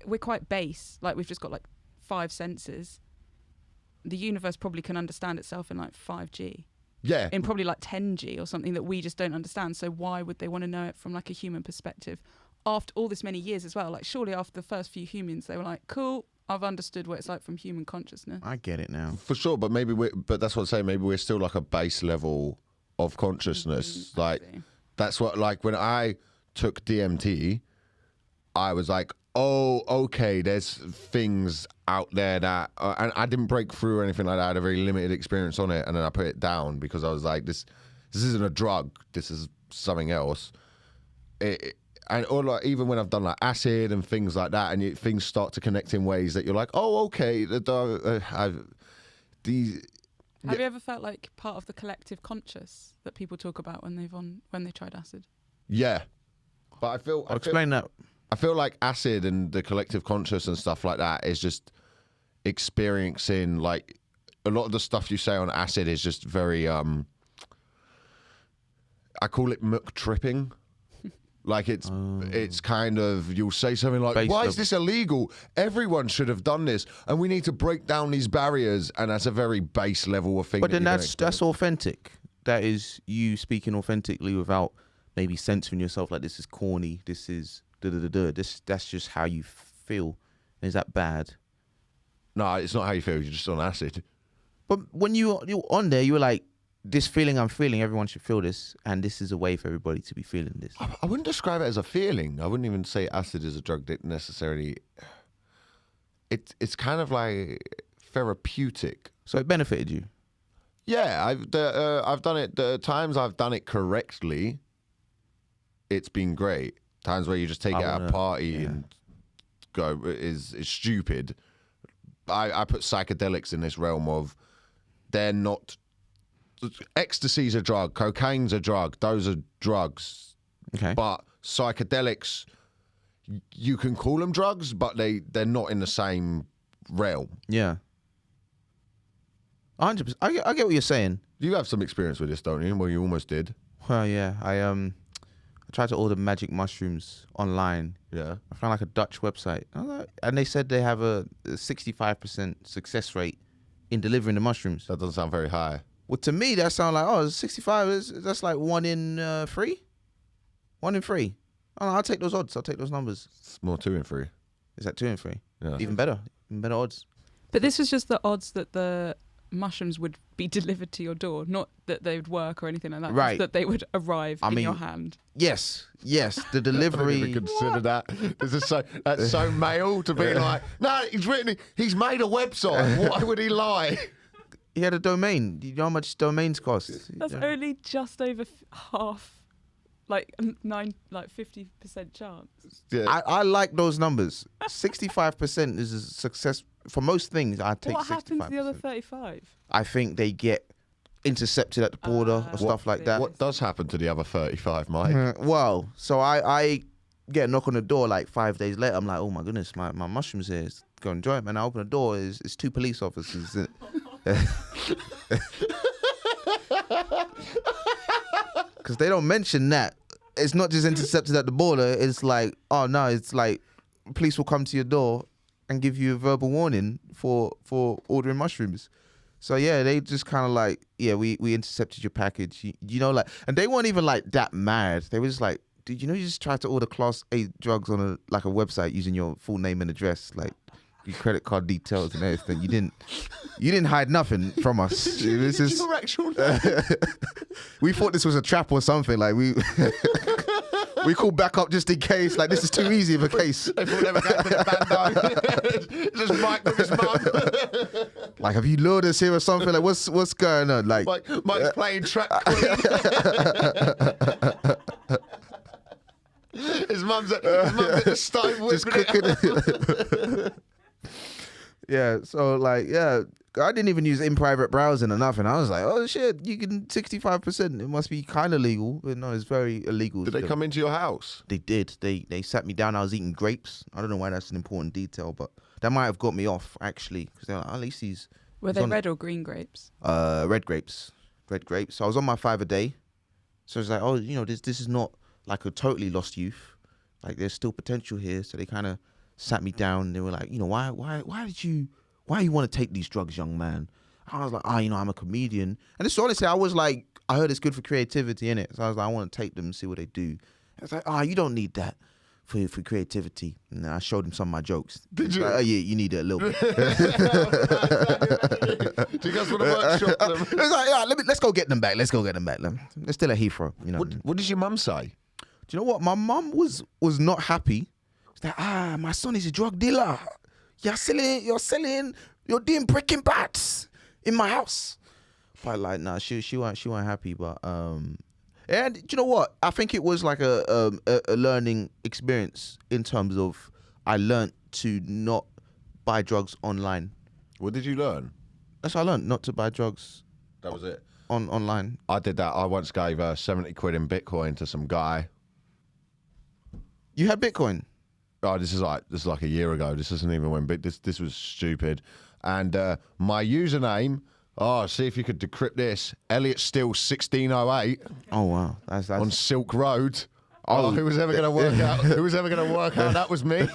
We're quite base. Like we've just got like 5 senses. The universe probably can understand itself in like 5G. Yeah. In probably like 10G or something that we just don't understand. So why would they want to know it from like a human perspective? After all this many years as well. Like surely after the first few humans, they were like, cool, I've understood what it's like from human consciousness. I get it now. For sure, but but that's what I'm saying. Maybe we're still like a base level of consciousness. Like that's what, like when I took DMT, I was like, oh, okay, there's things out there that, and I didn't break through or anything like that. I had a very limited experience on it, and then I put it down because I was like, this isn't a drug. This is something else. Or like even when I've done like acid and things like that, and things start to connect in ways that you're like, oh, okay. Have you ever felt like part of the collective conscious that people talk about when they tried acid? Yeah, but I'll explain that. I feel like acid and the collective conscious and stuff like that is just experiencing, like a lot of the stuff you say on acid is just very I call it muck tripping. Like it's kind of, you'll say something like, why is this illegal? Everyone should have done this, and we need to break down these barriers. And that's a very base level of thing. But then that's authentic. That is you speaking authentically without maybe censoring yourself like this is corny, this is that's just how you feel. Is that bad? No, it's not how you feel. You're just on acid. But when you're on there, you were like, this feeling I'm feeling, everyone should feel this, and this is a way for everybody to be feeling this. I wouldn't describe it as a feeling. I wouldn't even say acid is a drug that necessarily. It's kind of like therapeutic. So it benefited you. Yeah, I've done it. The times I've done it correctly, it's been great. Times where you just take it at a party and go is stupid. I put psychedelics in this realm of they're not. Ecstasy's a drug, cocaine's a drug, those are drugs. Okay. But psychedelics, you can call them drugs, but they're not in the same realm. Yeah. 100%. I get what you're saying. You have some experience with this, don't you? Well, you almost did. Well, yeah. I tried to order magic mushrooms online. Yeah. I found like a Dutch website. And they said they have a 65% success rate in delivering the mushrooms. That doesn't sound very high. Well, to me, that sounds like 65. That's like 1 in 3. 1 in 3. Oh, I'll take those odds. I'll take those numbers. It's more 2 in 3. Is that 2 in 3? Yeah. Even better odds. But this was just the odds that the mushrooms would be delivered to your door, not that they would work or anything like that. Right. Just that they would arrive in your hand. Yes. The delivery. I didn't even consider that. That's so male to be like, no, he's made a website. Why would he lie? He had a domain. You know how much domains cost? That's only just over half, like 50% chance. Yeah. I like those numbers. 65% is a success for most things. I take 65%. What happens to the other 35? I think they get intercepted at the border or stuff like that. What does happen to the other 35, Mike? Well, so I get a knock on the door like 5 days later. I'm like, oh my goodness, my mushrooms here. It's go enjoy it, man. I open the door. It's 2 police officers. Because they don't mention that. It's not just intercepted at the border. It's like, oh no, it's like police will come to your door and give you a verbal warning for ordering mushrooms. So yeah, they just kind of like, yeah, we intercepted your package. You know, like, and they weren't even like that mad. They were just like, dude, you know, you just tried to order Class A drugs on a website using your full name and address, like your credit card details and everything. You didn't hide nothing from us. This is your actual name. We thought this was a trap or something. Like we called back up just in case. Like this is too easy of a case. They thought they were going with a bando. Just Mike with his mum. Like, have you lured us here or something? Like, what's going on? Like, Mike's playing track queen. His mum's at the stove just cooking. Yeah, so like, yeah, I didn't even use in private browsing or nothing. I was like, oh shit, you can 65%. It must be kind of legal, but no, it's very illegal. Did they come into your house? They did. They sat me down. I was eating grapes. I don't know why that's an important detail, but that might have got me off actually, because they're like, at least he's. Were they red or green grapes? Red grapes. So I was on my 5 a day. So it's like, oh, you know, this is not like a totally lost youth. Like there's still potential here. So they kind of sat me down. They were like, you know, why you want to take these drugs, young man? I was like, you know, I'm a comedian. And it's honestly, I was like, I heard it's good for creativity, innit? So I was like, I want to take them and see what they do. I was like, you don't need that for creativity. And I showed him some of my jokes. Did you? Like, oh yeah, you need it a little bit. Do you guys want to workshop them? It was like, yeah, let's go get them back. They're still at Heathrow, you know. What did your mum say? Do you know what? My mum was not happy. She's like, my son is a drug dealer. You're doing breaking bats in my house. But like, nah, she weren't happy. But and do you know what? I think it was like a learning experience in terms of I learned to not buy drugs online. What did you learn? That's what I learned, not to buy drugs. That was it. Online. I did that. I once gave 70 quid in Bitcoin to some guy. You had Bitcoin? Oh, this is like a year ago. This isn't even when this was stupid. And my username, see if you could decrypt this. Elliot Still 1608. Oh wow, that's on Silk Road. Who was ever going to work out? Who was ever going to work out that was me?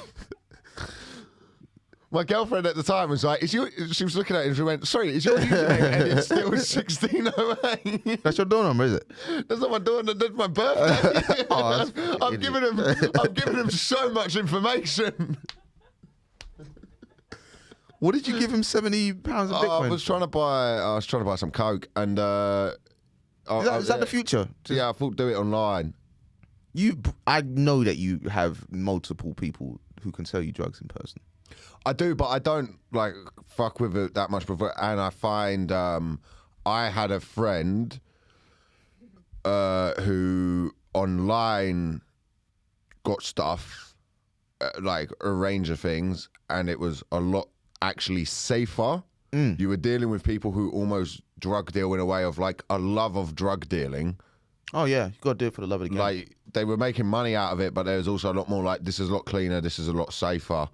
My girlfriend at the time was like, she was looking at it and she went, sorry, is your username Elliot Still 1608? That's your door number, is it? That's not my door number, that's my birthday. I'm giving him so much information. What did you give him £70 of Bitcoin? I was trying to buy some coke, and is that the future? Yeah, I thought do it online. I know that you have multiple people who can sell you drugs in person. I do, but I don't like fuck with it that much before. And I find I had a friend who online got stuff, like a range of things, and it was a lot actually safer. You were dealing with people who almost drug deal in a way of like a love of drug dealing. Oh yeah, you got to do it for the love of the game. Like they were making money out of it, but there was also a lot more like, this is a lot cleaner, this is a lot safer.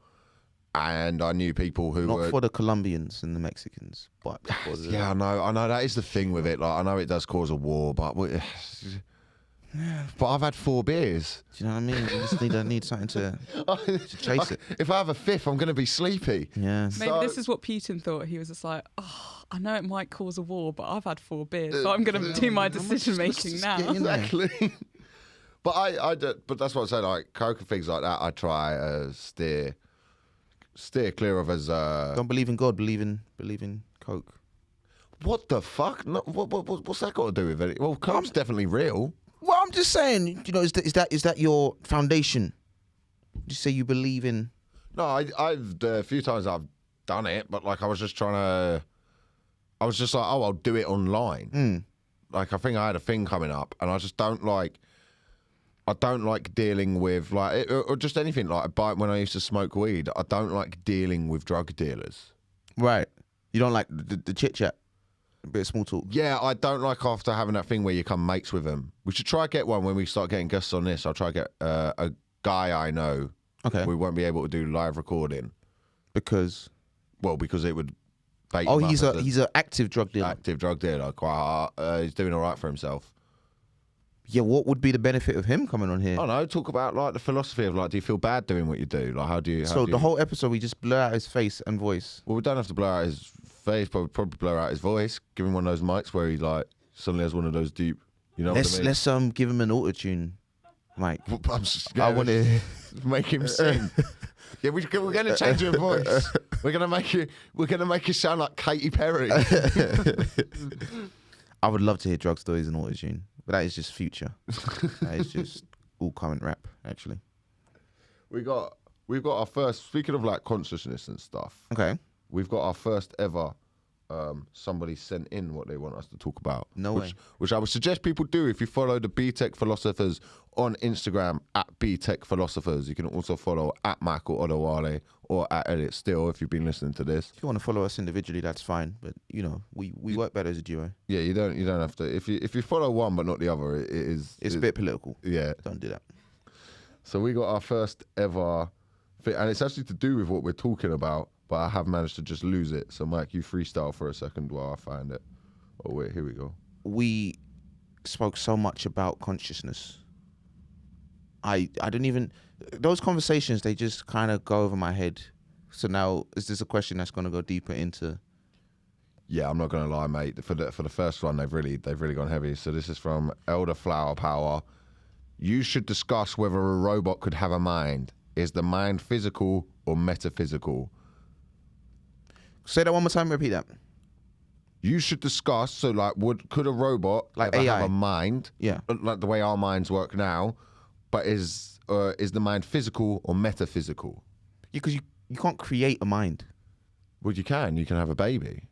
And I knew people who were... Not for the Colombians and the Mexicans, but... Yeah, I know that is the thing with it. Like, I know it does cause a war, but... But I've had 4 beers. Do you know what I mean? You just need something to chase it. If I have a 5th, I'm going to be sleepy. Yeah. Maybe this is what Putin thought. He was just like, oh, I know it might cause a war, but I've had 4 beers, so I'm going to do my decision making now. Exactly. But that's what I said. Like coke and things like that, I try steer clear of as. Don't believe in God. Believe in coke. What the fuck? No, what's that got to do with it? Well, coke's definitely real. Well, I'm just saying. You know, is that your foundation? Just say you believe in. No, I've a few times I've done it, but like I was just like, oh, I'll do it online. Like I think I had a thing coming up, and I just don't like. I don't like dealing with like or just anything like when I used to smoke weed. I don't like dealing with drug dealers. Right. You don't like the chit chat, a bit of small talk. Yeah, I don't like after having that thing where you come mates with them. We should try get one when we start getting guests on this. I'll try get a guy I know. Okay. We won't be able to do live recording Because it would. Bait oh, him up he's an active drug dealer. active drug dealer. Quite. He's doing all right for himself. Yeah, what would be the benefit of him coming on here? I don't know. Talk about like the philosophy of like, do you feel bad doing what you do? Like, how do you? So the whole episode, we just blur out his face and voice. Well, we don't have to blur out his face, but we'd probably blur out his voice. Give him one of those mics where he like suddenly has one of those deep. You know what I mean? Let's give him an auto-tune mic. I want to make him sing. Yeah, we're going to change your voice. We're going to make you sound like Katy Perry. I would love to hear drug stories and auto-tune, but that is just future. That is just all current rap, actually. We've got our first. Speaking of like consciousness and stuff. Okay. We've got our first ever. Somebody sent in what they want us to talk about. No way. Which I would suggest people do if you follow the Btec Philosophers on Instagram at Btec Philosophers. You can also follow at Michael Odewale or at Elliot Still if you've been listening to this. If you want to follow us individually, that's fine. But you know, we work better as a duo. Yeah, you don't have to. If you follow one but not the other, it's a bit political. Yeah, don't do that. So we got our first ever thing, and it's actually to do with what we're talking about. But I have managed to just lose it. So, Mike, you freestyle for a second while I find it. Oh, wait, here we go. We spoke so much about consciousness. I didn't even... Those conversations, they just kind of go over my head. So now, is this a question that's going to go deeper into... Yeah, I'm not going to lie, mate. For the first one, they've really gone heavy. So this is from Elder Flower Power. You should discuss whether a robot could have a mind. Is the mind physical or metaphysical? Say that one more time, repeat that. You should discuss, so like, could a robot like ever AI have a mind? Yeah. Like the way our minds work now, but is the mind physical or metaphysical? Because you can't create a mind. Well, you can have a baby.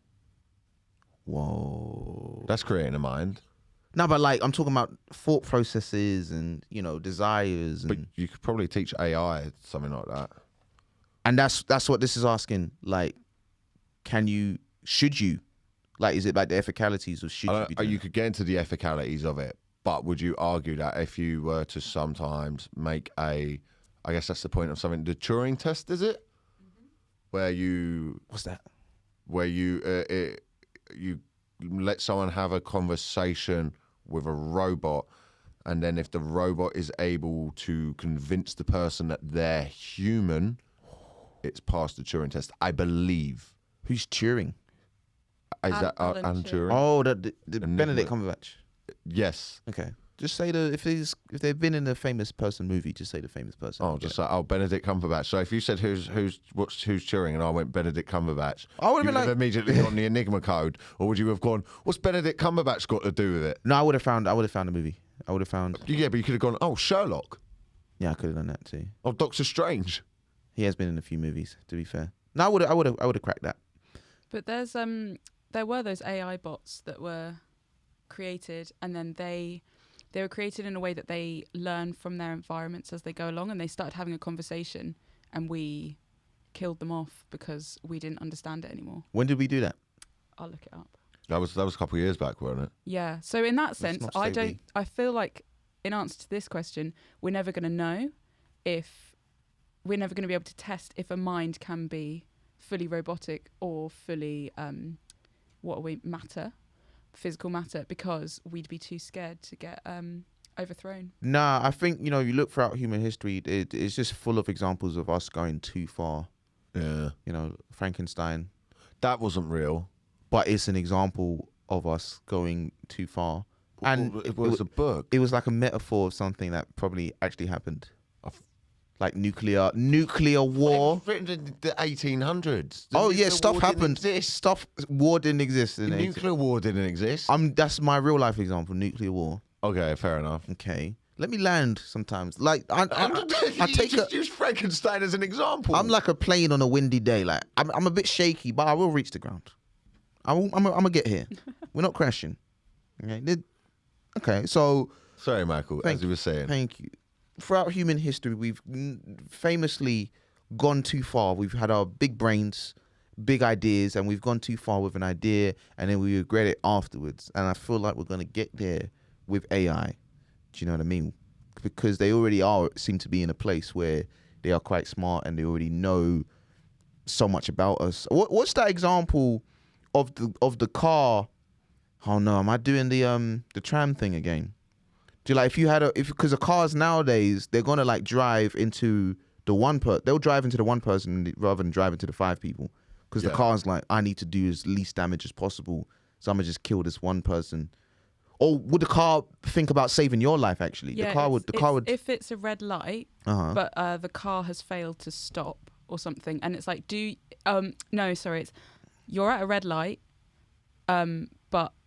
Whoa. That's creating a mind. No, but like, I'm talking about thought processes and, you know, desires. And, but you could probably teach AI something like that. And that's what this is asking. Like, should you? Like, is it like the ethicalities or should you be doing you could get into the ethicalities of it, but would you argue that if you were to sometimes make I guess that's the point of something, the Turing test, is it? Mm-hmm. Where you... What's that? Where you you let someone have a conversation with a robot, and then if the robot is able to convince the person that they're human, it's passed the Turing test, I believe. Who's Turing? Is that Alan Turing? Oh, the Benedict Cumberbatch. Yes. Okay. Just say if they've been in a famous person movie, just say the famous person. Oh, just like Benedict Cumberbatch. So if you said who's Turing, and I went Benedict Cumberbatch, I would have been like immediately gone the Enigma code, or would you have gone, what's Benedict Cumberbatch got to do with it? No, I would have found a movie. I would have found. Yeah, but you could have gone, oh, Sherlock. Yeah, I could have done that too. Oh, Doctor Strange. He has been in a few movies, to be fair. No, I would have cracked that. But there were those AI bots that were created, and then they were created in a way that they learn from their environments as they go along, and they started having a conversation, and we killed them off because we didn't understand it anymore. When did we do that? I'll look it up. That was a couple of years back, wasn't it? Yeah. So in that sense, I feel like in answer to this question, we're never going to know if we're never going to be able to test if a mind can be fully robotic or fully matter, physical matter, because we'd be too scared to get overthrown. Nah, I think, you look throughout human history, it's just full of examples of us going too far. Yeah. Frankenstein. That wasn't real. But it's an example of us going too far. And it was a book. It was like a metaphor of something that probably actually happened. Like nuclear war. It was written in the 1800s. Oh yeah, stuff happened. War didn't exist. Nuclear war didn't exist. That's my real life example. Nuclear war. Okay, fair enough. Okay, let me land sometimes. Like I use Frankenstein as an example. I'm like a plane on a windy day. Like I'm a bit shaky, but I will reach the ground. I'm gonna get here. We're not crashing. Okay. So sorry, Michael. As you were saying. Thank you. Throughout human history, we've famously gone too far. We've had our big brains, big ideas, and we've gone too far with an idea, and then we regret it afterwards. And I feel like we're going to get there with AI. Do you know what I mean? Because they already seem to be in a place where they are quite smart and they already know so much about us. What's that example of the car? Oh no, am I doing the tram thing again? Because the cars nowadays, they're gonna like drive into they'll drive into the one person rather than drive into the 5 people. Because the car's like, I need to do as least damage as possible, so I'm gonna just kill this one person. Or would the car think about saving your life? Actually, Yeah, the car would. If it's a red light, but the car has failed to stop or something, and it's like, it's you're at a red light,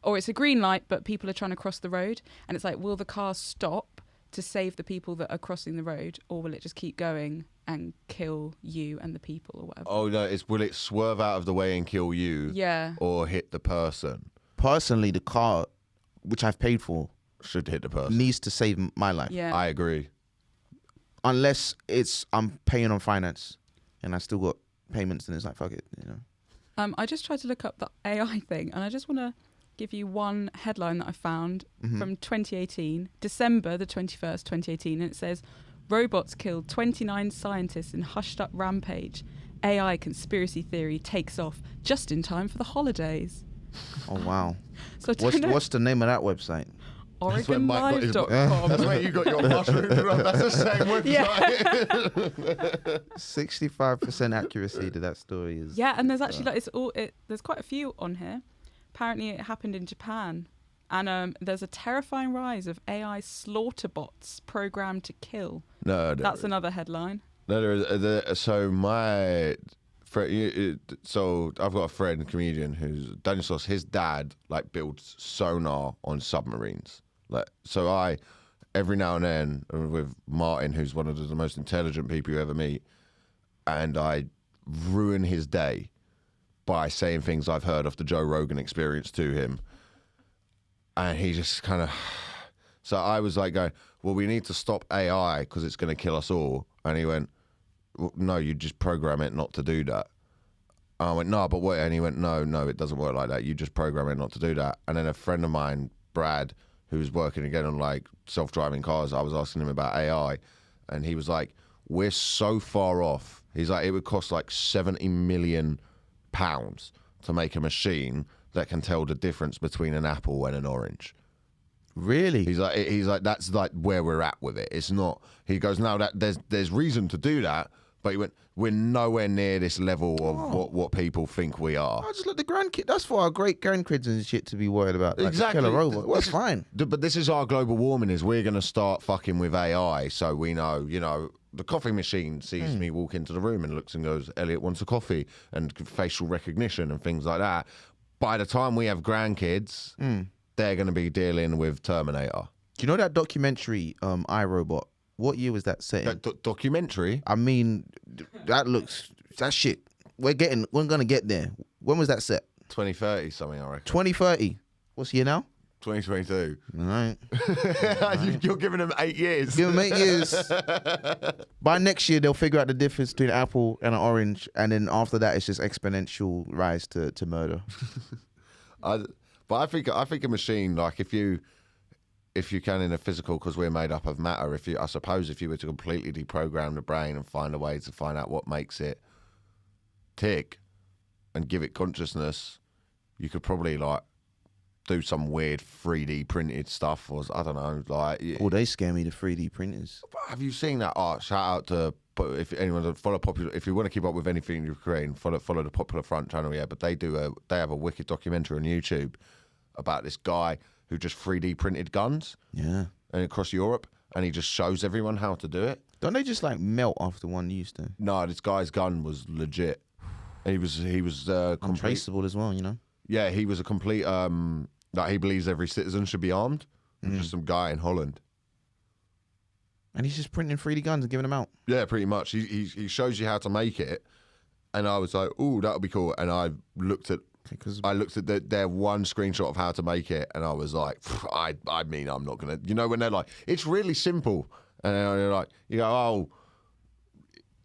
or it's a green light, but people are trying to cross the road, and it's like, will the car stop to save the people that are crossing the road, or will it just keep going and kill you and the people or whatever? Oh no, will it swerve out of the way and kill you? Yeah. Or hit the person? Personally, the car, which I've paid for, should hit the person. Needs to save my life. Yeah. I agree. Unless I'm paying on finance, and I still got payments, and it's like, fuck it, I just tried to look up the AI thing, and I just want to give you one headline that I found from 2018, December the 21st, 2018, and it says, robots killed 29 scientists in hushed up rampage. AI conspiracy theory takes off just in time for the holidays. Oh, wow. So what's the name of that website? OregonLive.com. That's where you got your mushrooms from. That's the same website. 65% accuracy to that story is. Yeah, and there's actually there's quite a few on here. Apparently, it happened in Japan, and there's a terrifying rise of AI slaughter bots programmed to kill. No, that's another headline. No, so I've got a friend, comedian, who's Daniel Sauce. His dad builds sonar on submarines. So every now and then with Martin, who's one of the most intelligent people you ever meet, and I ruin his day by saying things I've heard of the Joe Rogan Experience to him, and he just kind of. So I was like going, well, we need to stop AI because it's going to kill us all, and he went, well, no, you just program it not to do that. I went, no, but wait, and he went, no, it doesn't work like that. You just program it not to do that. And then a friend of mine, Brad, who's working again on self-driving cars, I was asking him about AI, and he was like, we're so far off. He's like, it would cost £70 million to make a machine that can tell the difference between an apple and an orange. Really? He's like that's where we're at with it. It's not. He goes, no, that there's reason to do that, but he went, we're nowhere near this level of what people think we are. I just let the grandkids. That's for our great grandkids and shit to be worried about. Exactly. Kill a robot. Well, that's fine. But this is our global warming. Is we're going to start fucking with AI, so we know. The coffee machine sees me walk into the room and looks and goes, Elliot wants a coffee, and facial recognition and things like that. By the time we have grandkids, they're going to be dealing with Terminator. Do you know that documentary, iRobot? What year was that set in? That documentary? I mean, that shit. We're gonna get there. When was that set? 2030 something, I reckon. 2030. What's year now? 2022. All right. You're giving them 8 years. Give them 8 years. By next year, they'll figure out the difference between an apple and an orange, and then after that, it's just exponential rise to murder. But I think a machine, if you can in a physical, because we're made up of matter. I suppose if you were to completely deprogram the brain and find a way to find out what makes it tick, and give it consciousness, you could probably do some weird 3D printed stuff, or I don't know. Like, Oh, they scare me, the 3D printers. have you seen that art? Shout out to if anyone follow popular. If you want to keep up with anything you're creating, follow the Popular Front channel. Yeah, but they have a wicked documentary on YouTube about this guy who just 3D printed guns. Yeah. And across Europe, and he just shows everyone how to do it. Don't they just like melt after one use though? No, this guy's gun was legit. He was Untraceable as well, you know. Yeah, he was a complete. Like he believes every citizen should be armed. Just some guy in Holland. And he's just printing 3D guns and giving them out. Yeah, pretty much. He shows you how to make it, and I was like, "Ooh, that would be cool." And I looked at their one screenshot of how to make it, and I was like, I mean, I'm not gonna. You know, when they're like, it's really simple, and you're like, you go, oh,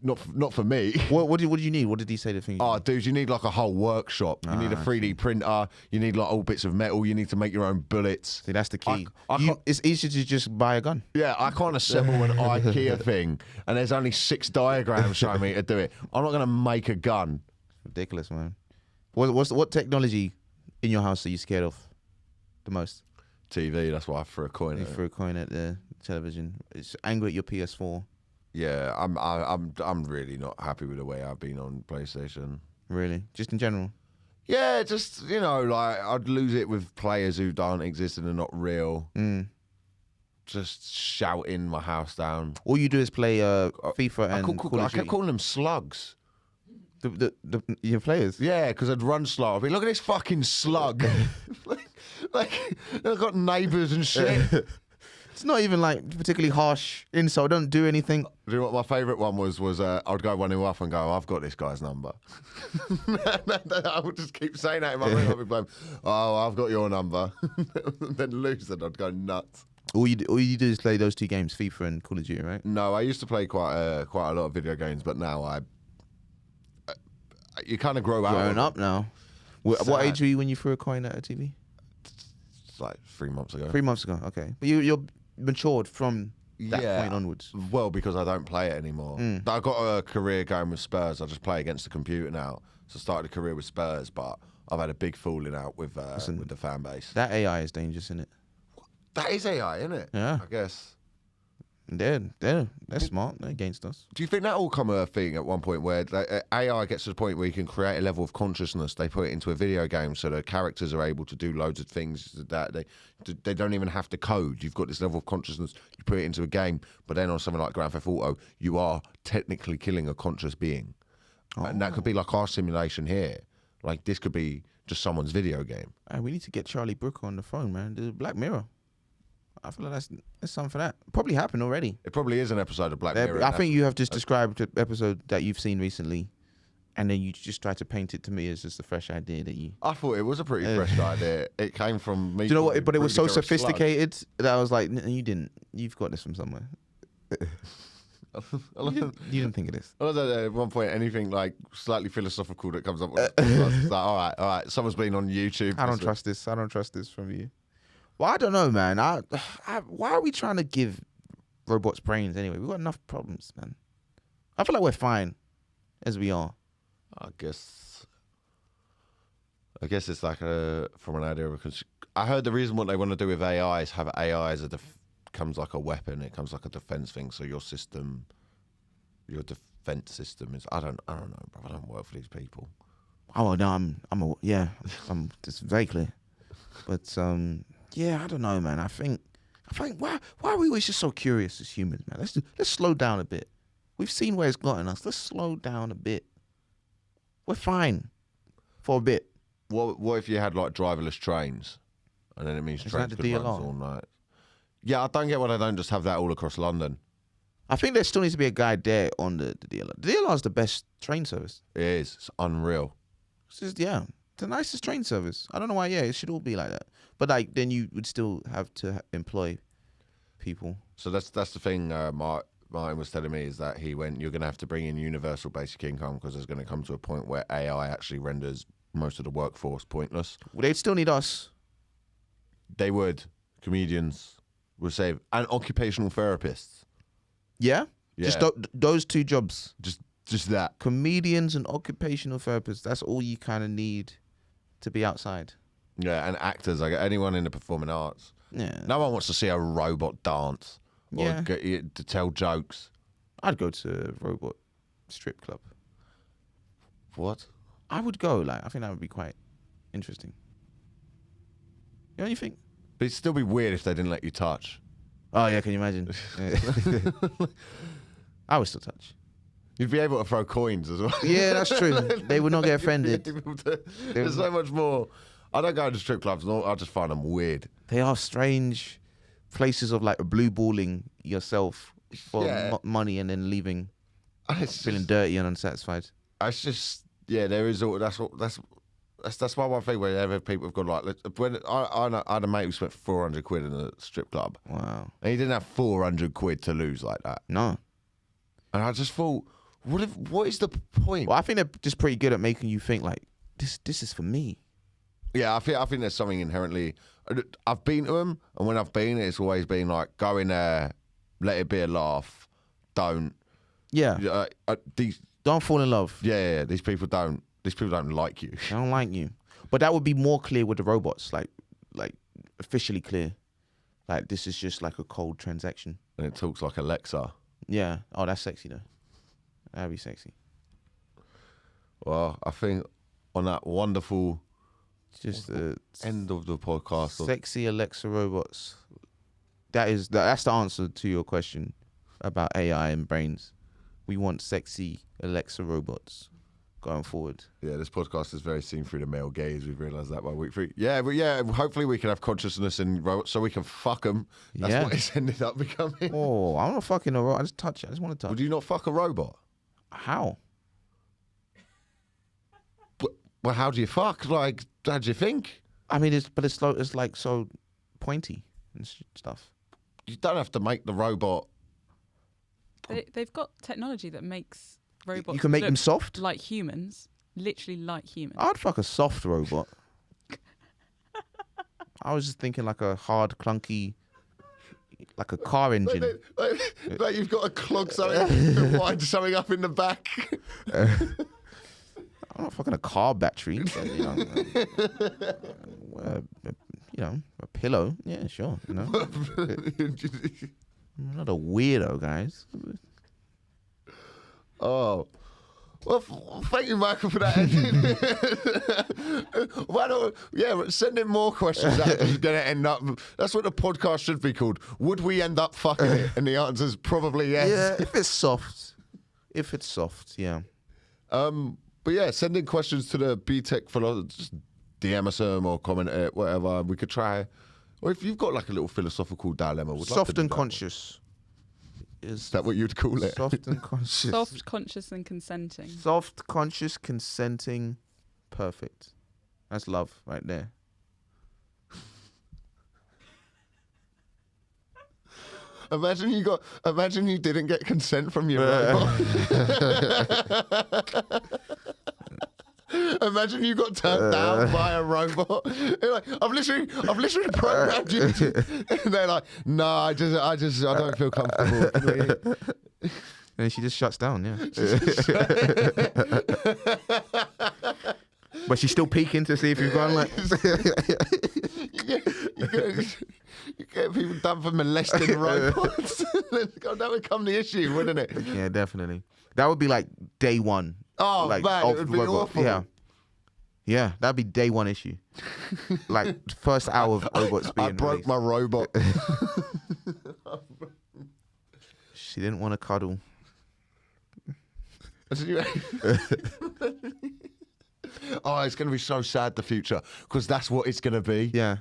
not for me. What do you need? What did he say the thing? Oh, dude, you need like a whole workshop. You need a 3D printer. You need like all bits of metal. You need to make your own bullets. See, that's the key. It's easier to just buy a gun. Yeah, I can't assemble an IKEA thing, and there's only 6 diagrams showing me to do it. I'm not gonna make a gun. Ridiculous, man. What technology in your house are you scared of the most? TV. That's why I threw a coin at You it. threw a coin at the television. It's angry at your PS4. Yeah, I'm really not happy with the way I've been on PlayStation. Really? Just in general? Yeah, just, you know, like I'd lose it with players who don't exist and are not real. Just shouting my house down. All you do is play FIFA and Call I of kept Duty. calling them slugs. Your players? Yeah, because I'd run slug. I'd be, look at this fucking slug. like I've got neighbours and shit. It's not even like particularly harsh insult. Don't do anything. Do you know what my favourite one was? I'd go 1-0 up and go, I've got this guy's number. I would just keep saying that in my room. I'd be going, oh, I've got your number. Then lose and I'd go nuts. All you do is play those 2 games, FIFA and Call of Duty, right? No, I used to play quite a lot of video games, but now you kind of grow out. Growing up now. What age were you when you threw a coin at a TV? It's like 3 months ago. 3 months ago, okay. But you're matured from that point onwards. Well, because I don't play it anymore. I got a career going with Spurs. I just play against the computer now. So I started a career with Spurs, but I've had a big falling out with the fan base. That AI is dangerous, isn't it? That is AI, isn't it? Yeah. I guess. They're smart. They're against us. Do you think that will come a thing at one point where AI gets to the point where you can create a level of consciousness? They put it into a video game so the characters are able to do loads of things that they don't even have to code. You've got this level of consciousness. You put it into a game, but then on something like Grand Theft Auto, you are technically killing a conscious being, and that could be like our simulation here. Like this could be just someone's video game. Hey, we need to get Charlie Brooker on the phone, man. The Black Mirror. I feel like that's something for that. Probably happened already. It probably is an episode of Black Mirror. I think you have just described the episode that you've seen recently, and then you just tried to paint it to me as just a fresh idea that you. I thought it was a pretty fresh idea. It came from me. Do you know what? But it was so Rudiger a slug. sophisticated that I was like, you didn't. You've got this from somewhere. You didn't think of this. I don't know, at one point, anything like slightly philosophical that comes up with it's like, all right, someone's been on YouTube. I don't trust this. I don't trust this from you. Well, I don't know, man. Why are we trying to give robots brains anyway? We've got enough problems, man. I feel like we're fine as we are. I guess it's like from an idea of I heard the reason what they want to do with AI is have AI as comes like a weapon. It comes like a defense thing. So your defense system is. I don't know, bro. I don't work for these people. Oh no, I'm it's very clear. But yeah, I don't know, man. I think why are we always just so curious as humans, man? Let's slow down a bit. We've seen where it's gotten us. Let's slow down a bit. We're fine for a bit. What if you had like driverless trains, and then it means trains the could run DLR? all night? Yeah, I don't get why they don't just have that all across London. I think there still needs to be a guy there on the DLR. The DLR is the best train service. It is. It's unreal. It's just, it's the nicest train service. I don't know why. Yeah, it should all be like that. But like, then you would still have to employ people. So that's the thing. Martin was telling me is that he went. You're going to have to bring in universal basic income because there's going to come to a point where AI actually renders most of the workforce pointless. Well, they'd still need us. They would. Comedians would save, and occupational therapists. Yeah. Yeah. Just those 2 jobs. Just that. Comedians and occupational therapists. That's all you kind of need to be outside. Yeah, and actors, like anyone in the performing arts. Yeah. No one wants to see a robot dance or Yeah. get it to tell jokes. I'd go to a robot strip club. What? I would go. Like, I think that would be quite interesting. You know what you think? But it'd still be weird if they didn't let you touch. Oh yeah, can you imagine? I would still touch. You'd be able to throw coins as well. Yeah, that's true. They would not get offended. There's so much more. I don't go to strip clubs. No, I just find them weird. They are strange places of like blue balling yourself for money and then leaving feeling dirty and unsatisfied. It's just there is all that's my one thing whenever people have gone like when I had a mate who spent 400 quid in a strip club. Wow. And he didn't have 400 quid to lose like that. No. And I just thought, what is the point? Well, I think they're just pretty good at making you think like this is for me. Yeah, I think there's something inherently. I've been to them, and when I've been, it's always been like go in there, let it be a laugh. Don't. Yeah. These. Don't fall in love. Yeah. These people don't like you. I don't like you. But that would be more clear with the robots, like officially clear. Like this is just like a cold transaction. And it talks like Alexa. Yeah. Oh, that's sexy though. That'd be sexy. Well, I think on that wonderful Just the end of the podcast. Sexy Alexa robots. That's the answer to your question about AI and brains. We want sexy Alexa robots going forward. Yeah, this podcast is very seen through the male gaze. We've realised that by week 3. Yeah, but yeah, hopefully we can have consciousness in robots so we can fuck them. That's what it's ended up becoming. Oh, I'm not fucking a robot. I just touch it. I just want to touch. Would you not fuck a robot? How? Well, how do you fuck? Like, how do you think? I mean, it's like so pointy and stuff. You don't have to make the robot. They've got technology that makes robots. You can make look them soft? like humans, literally like humans. I'd fuck a soft robot. I was just thinking like a hard, clunky, like a car engine. Like you've got to clog something, wind something up in the back. I'm not fucking a car battery. But, a pillow. Yeah, sure. You know, I'm not a weirdo, guys. Oh. Well, thank you, Michael, for that ending. Why don't, send in more questions that is going to end up. That's what the podcast should be called. Would we end up fucking it? And the answer is probably yes. Yeah, if it's soft. Yeah. But yeah, send in questions to the Btec philosopher. Just DM us or comment it, whatever. We could try. Or if you've got like a little philosophical dilemma. We'd love to Soft do and that. conscious. Is that what you'd call it? Soft and conscious. Soft, conscious, and consenting. Soft, conscious, consenting. Perfect. That's love right there. Imagine you didn't get consent from your robot. Imagine you got turned down by a robot. You're like, I've literally programmed you. And they're like, no, I don't feel comfortable. And she just shuts down, yeah. But she's still peeking to see if you've gone like. You get people done for molesting robots. That would become the issue, wouldn't it? Yeah, definitely. That would be like day one. Oh, like, man, it would be awful. Yeah. Yeah, that'd be day one issue. Like first hour of robots being I broke released. my robot. She didn't want to cuddle. Oh, it's going to be so sad, the future, because that's what it's going to be. Yeah.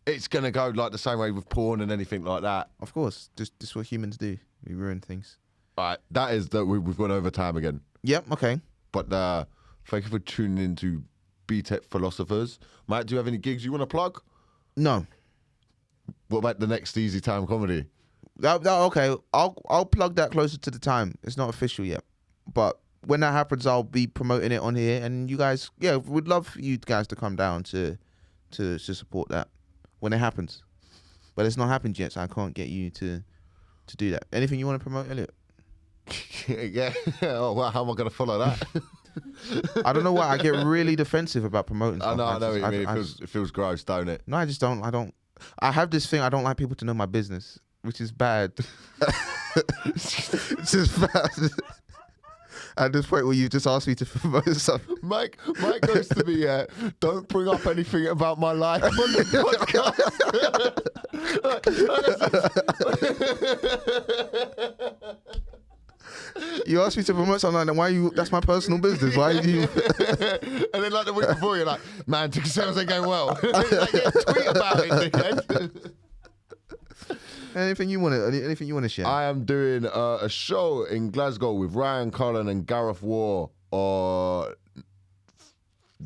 It's going to go like the same way with porn and anything like that. Of course. Just what humans do. We ruin things. All right, that is that we've gone over time again. Yep, okay. But thank you for tuning in to Btec Philosophers. Mate, do you have any gigs you want to plug? No. What about the next Easy Time comedy? Okay, I'll plug that closer to the time. It's not official yet. But when that happens, I'll be promoting it on here. And you guys, we'd love for you guys to come down to support that when it happens. But it's not happened yet, so I can't get you to do that. Anything you want to promote, Elliot? Yeah. Oh, well, how am I going to follow that? I don't know why I get really defensive about promoting stuff. I know what you mean. It feels gross, don't it? No, I just don't. I have this thing. I don't like people to know my business, which is bad. It's just bad. At this point where you just asked me to promote something. Mike goes to me, don't bring up anything about my life on the podcast. You asked me to promote something, and why you? That's my personal business. Why do you? And then like the week before, you're like, man, sales ain't going well. Like, yeah, tweet about it, dickhead. Anything you want to share? I am doing a show in Glasgow with Ryan Cullen and Gareth War. Or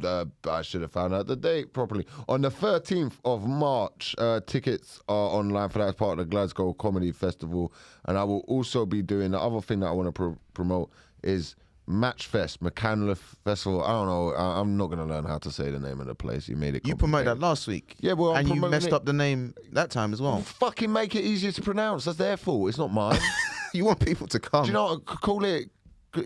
I should have found out the date properly. On the 13th of March, tickets are online for that as part of the Glasgow Comedy Festival. And I will also be doing the other thing that I want to promote is Matchfest, McCandless Festival. I don't know. I'm not going to learn how to say the name of the place. You made it. You promoted that last week. Yeah, well, and you messed up the name that time as well. Well, fucking make it easier to pronounce. That's their fault. It's not mine. You want people to come. Do you know what? Call it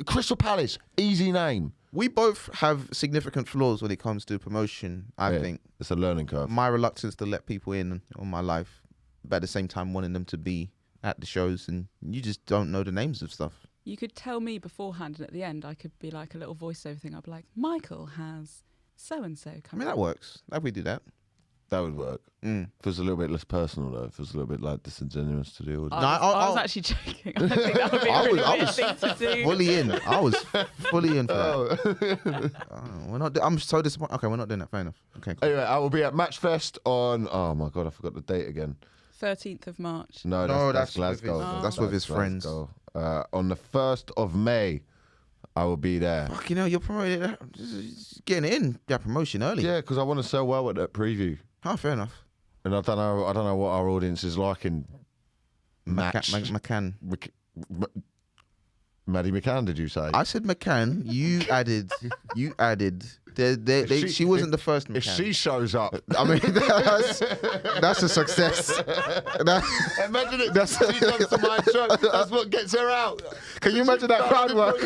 Crystal Palace. Easy name. We both have significant flaws when it comes to promotion, I think. It's a learning curve. My reluctance to let people in on my life, but at the same time wanting them to be at the shows, and you just don't know the names of stuff. You could tell me beforehand, and at the end, I could be like a little voiceover thing. I'd be like, Michael has so-and-so I coming. mean, that works. If we do that. That would work. Feels a little bit less personal, though. It feels a little bit like disingenuous to do. I was actually joking. I don't think that would be a really weird thing to do. Fully in. I was fully in for that. We're not. I'm so disappointed. Okay, we're not doing that. Fair enough. Okay. Cool. Anyway, I will be at Matchfest on. Oh my god, I forgot the date again. 13th of March. No, that's Glasgow. That's with his friends. On the 1st of May, I will be there. Fucking hell, you're promoting that. Just getting in that promotion early. Yeah, because I want to sell well at that preview. Oh, fair enough. And I don't know what our audience is like in McCann. Maddie McCann, did you say? I said McCann. You added. She wasn't the first McCann. If she shows up, I mean, that's a success. Imagine it. She comes to my show. That's what gets her out. Can you imagine that crowd work?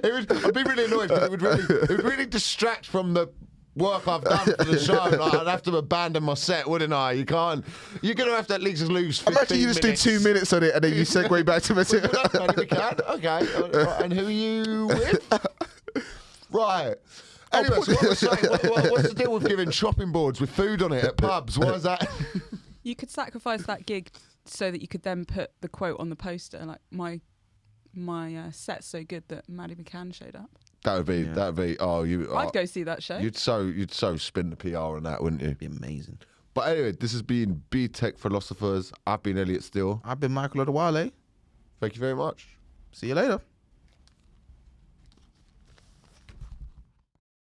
I'd be really annoyed because it would really distract from the work I've done for the show. Like, I'd have to abandon my set, wouldn't I? You can't. You're going to have to at least lose 15 Imagine you just minutes. do 2 minutes on it and then you segue back to material. We can. Okay. And who are you with? Right. Anyway, so what we're saying, what's the deal with giving chopping boards with food on it at pubs? Why is that? You could sacrifice that gig so that you could then put the quote on the poster, like my set's so good that Maddie McCann showed up. That'd be. Oh, I'd go see that show. You'd so spin the PR on that, wouldn't you? Be amazing. But anyway, this has been Btec Philosophers. I've been Elliot Steele. I've been Michael Odewale. Thank you very much. See you later.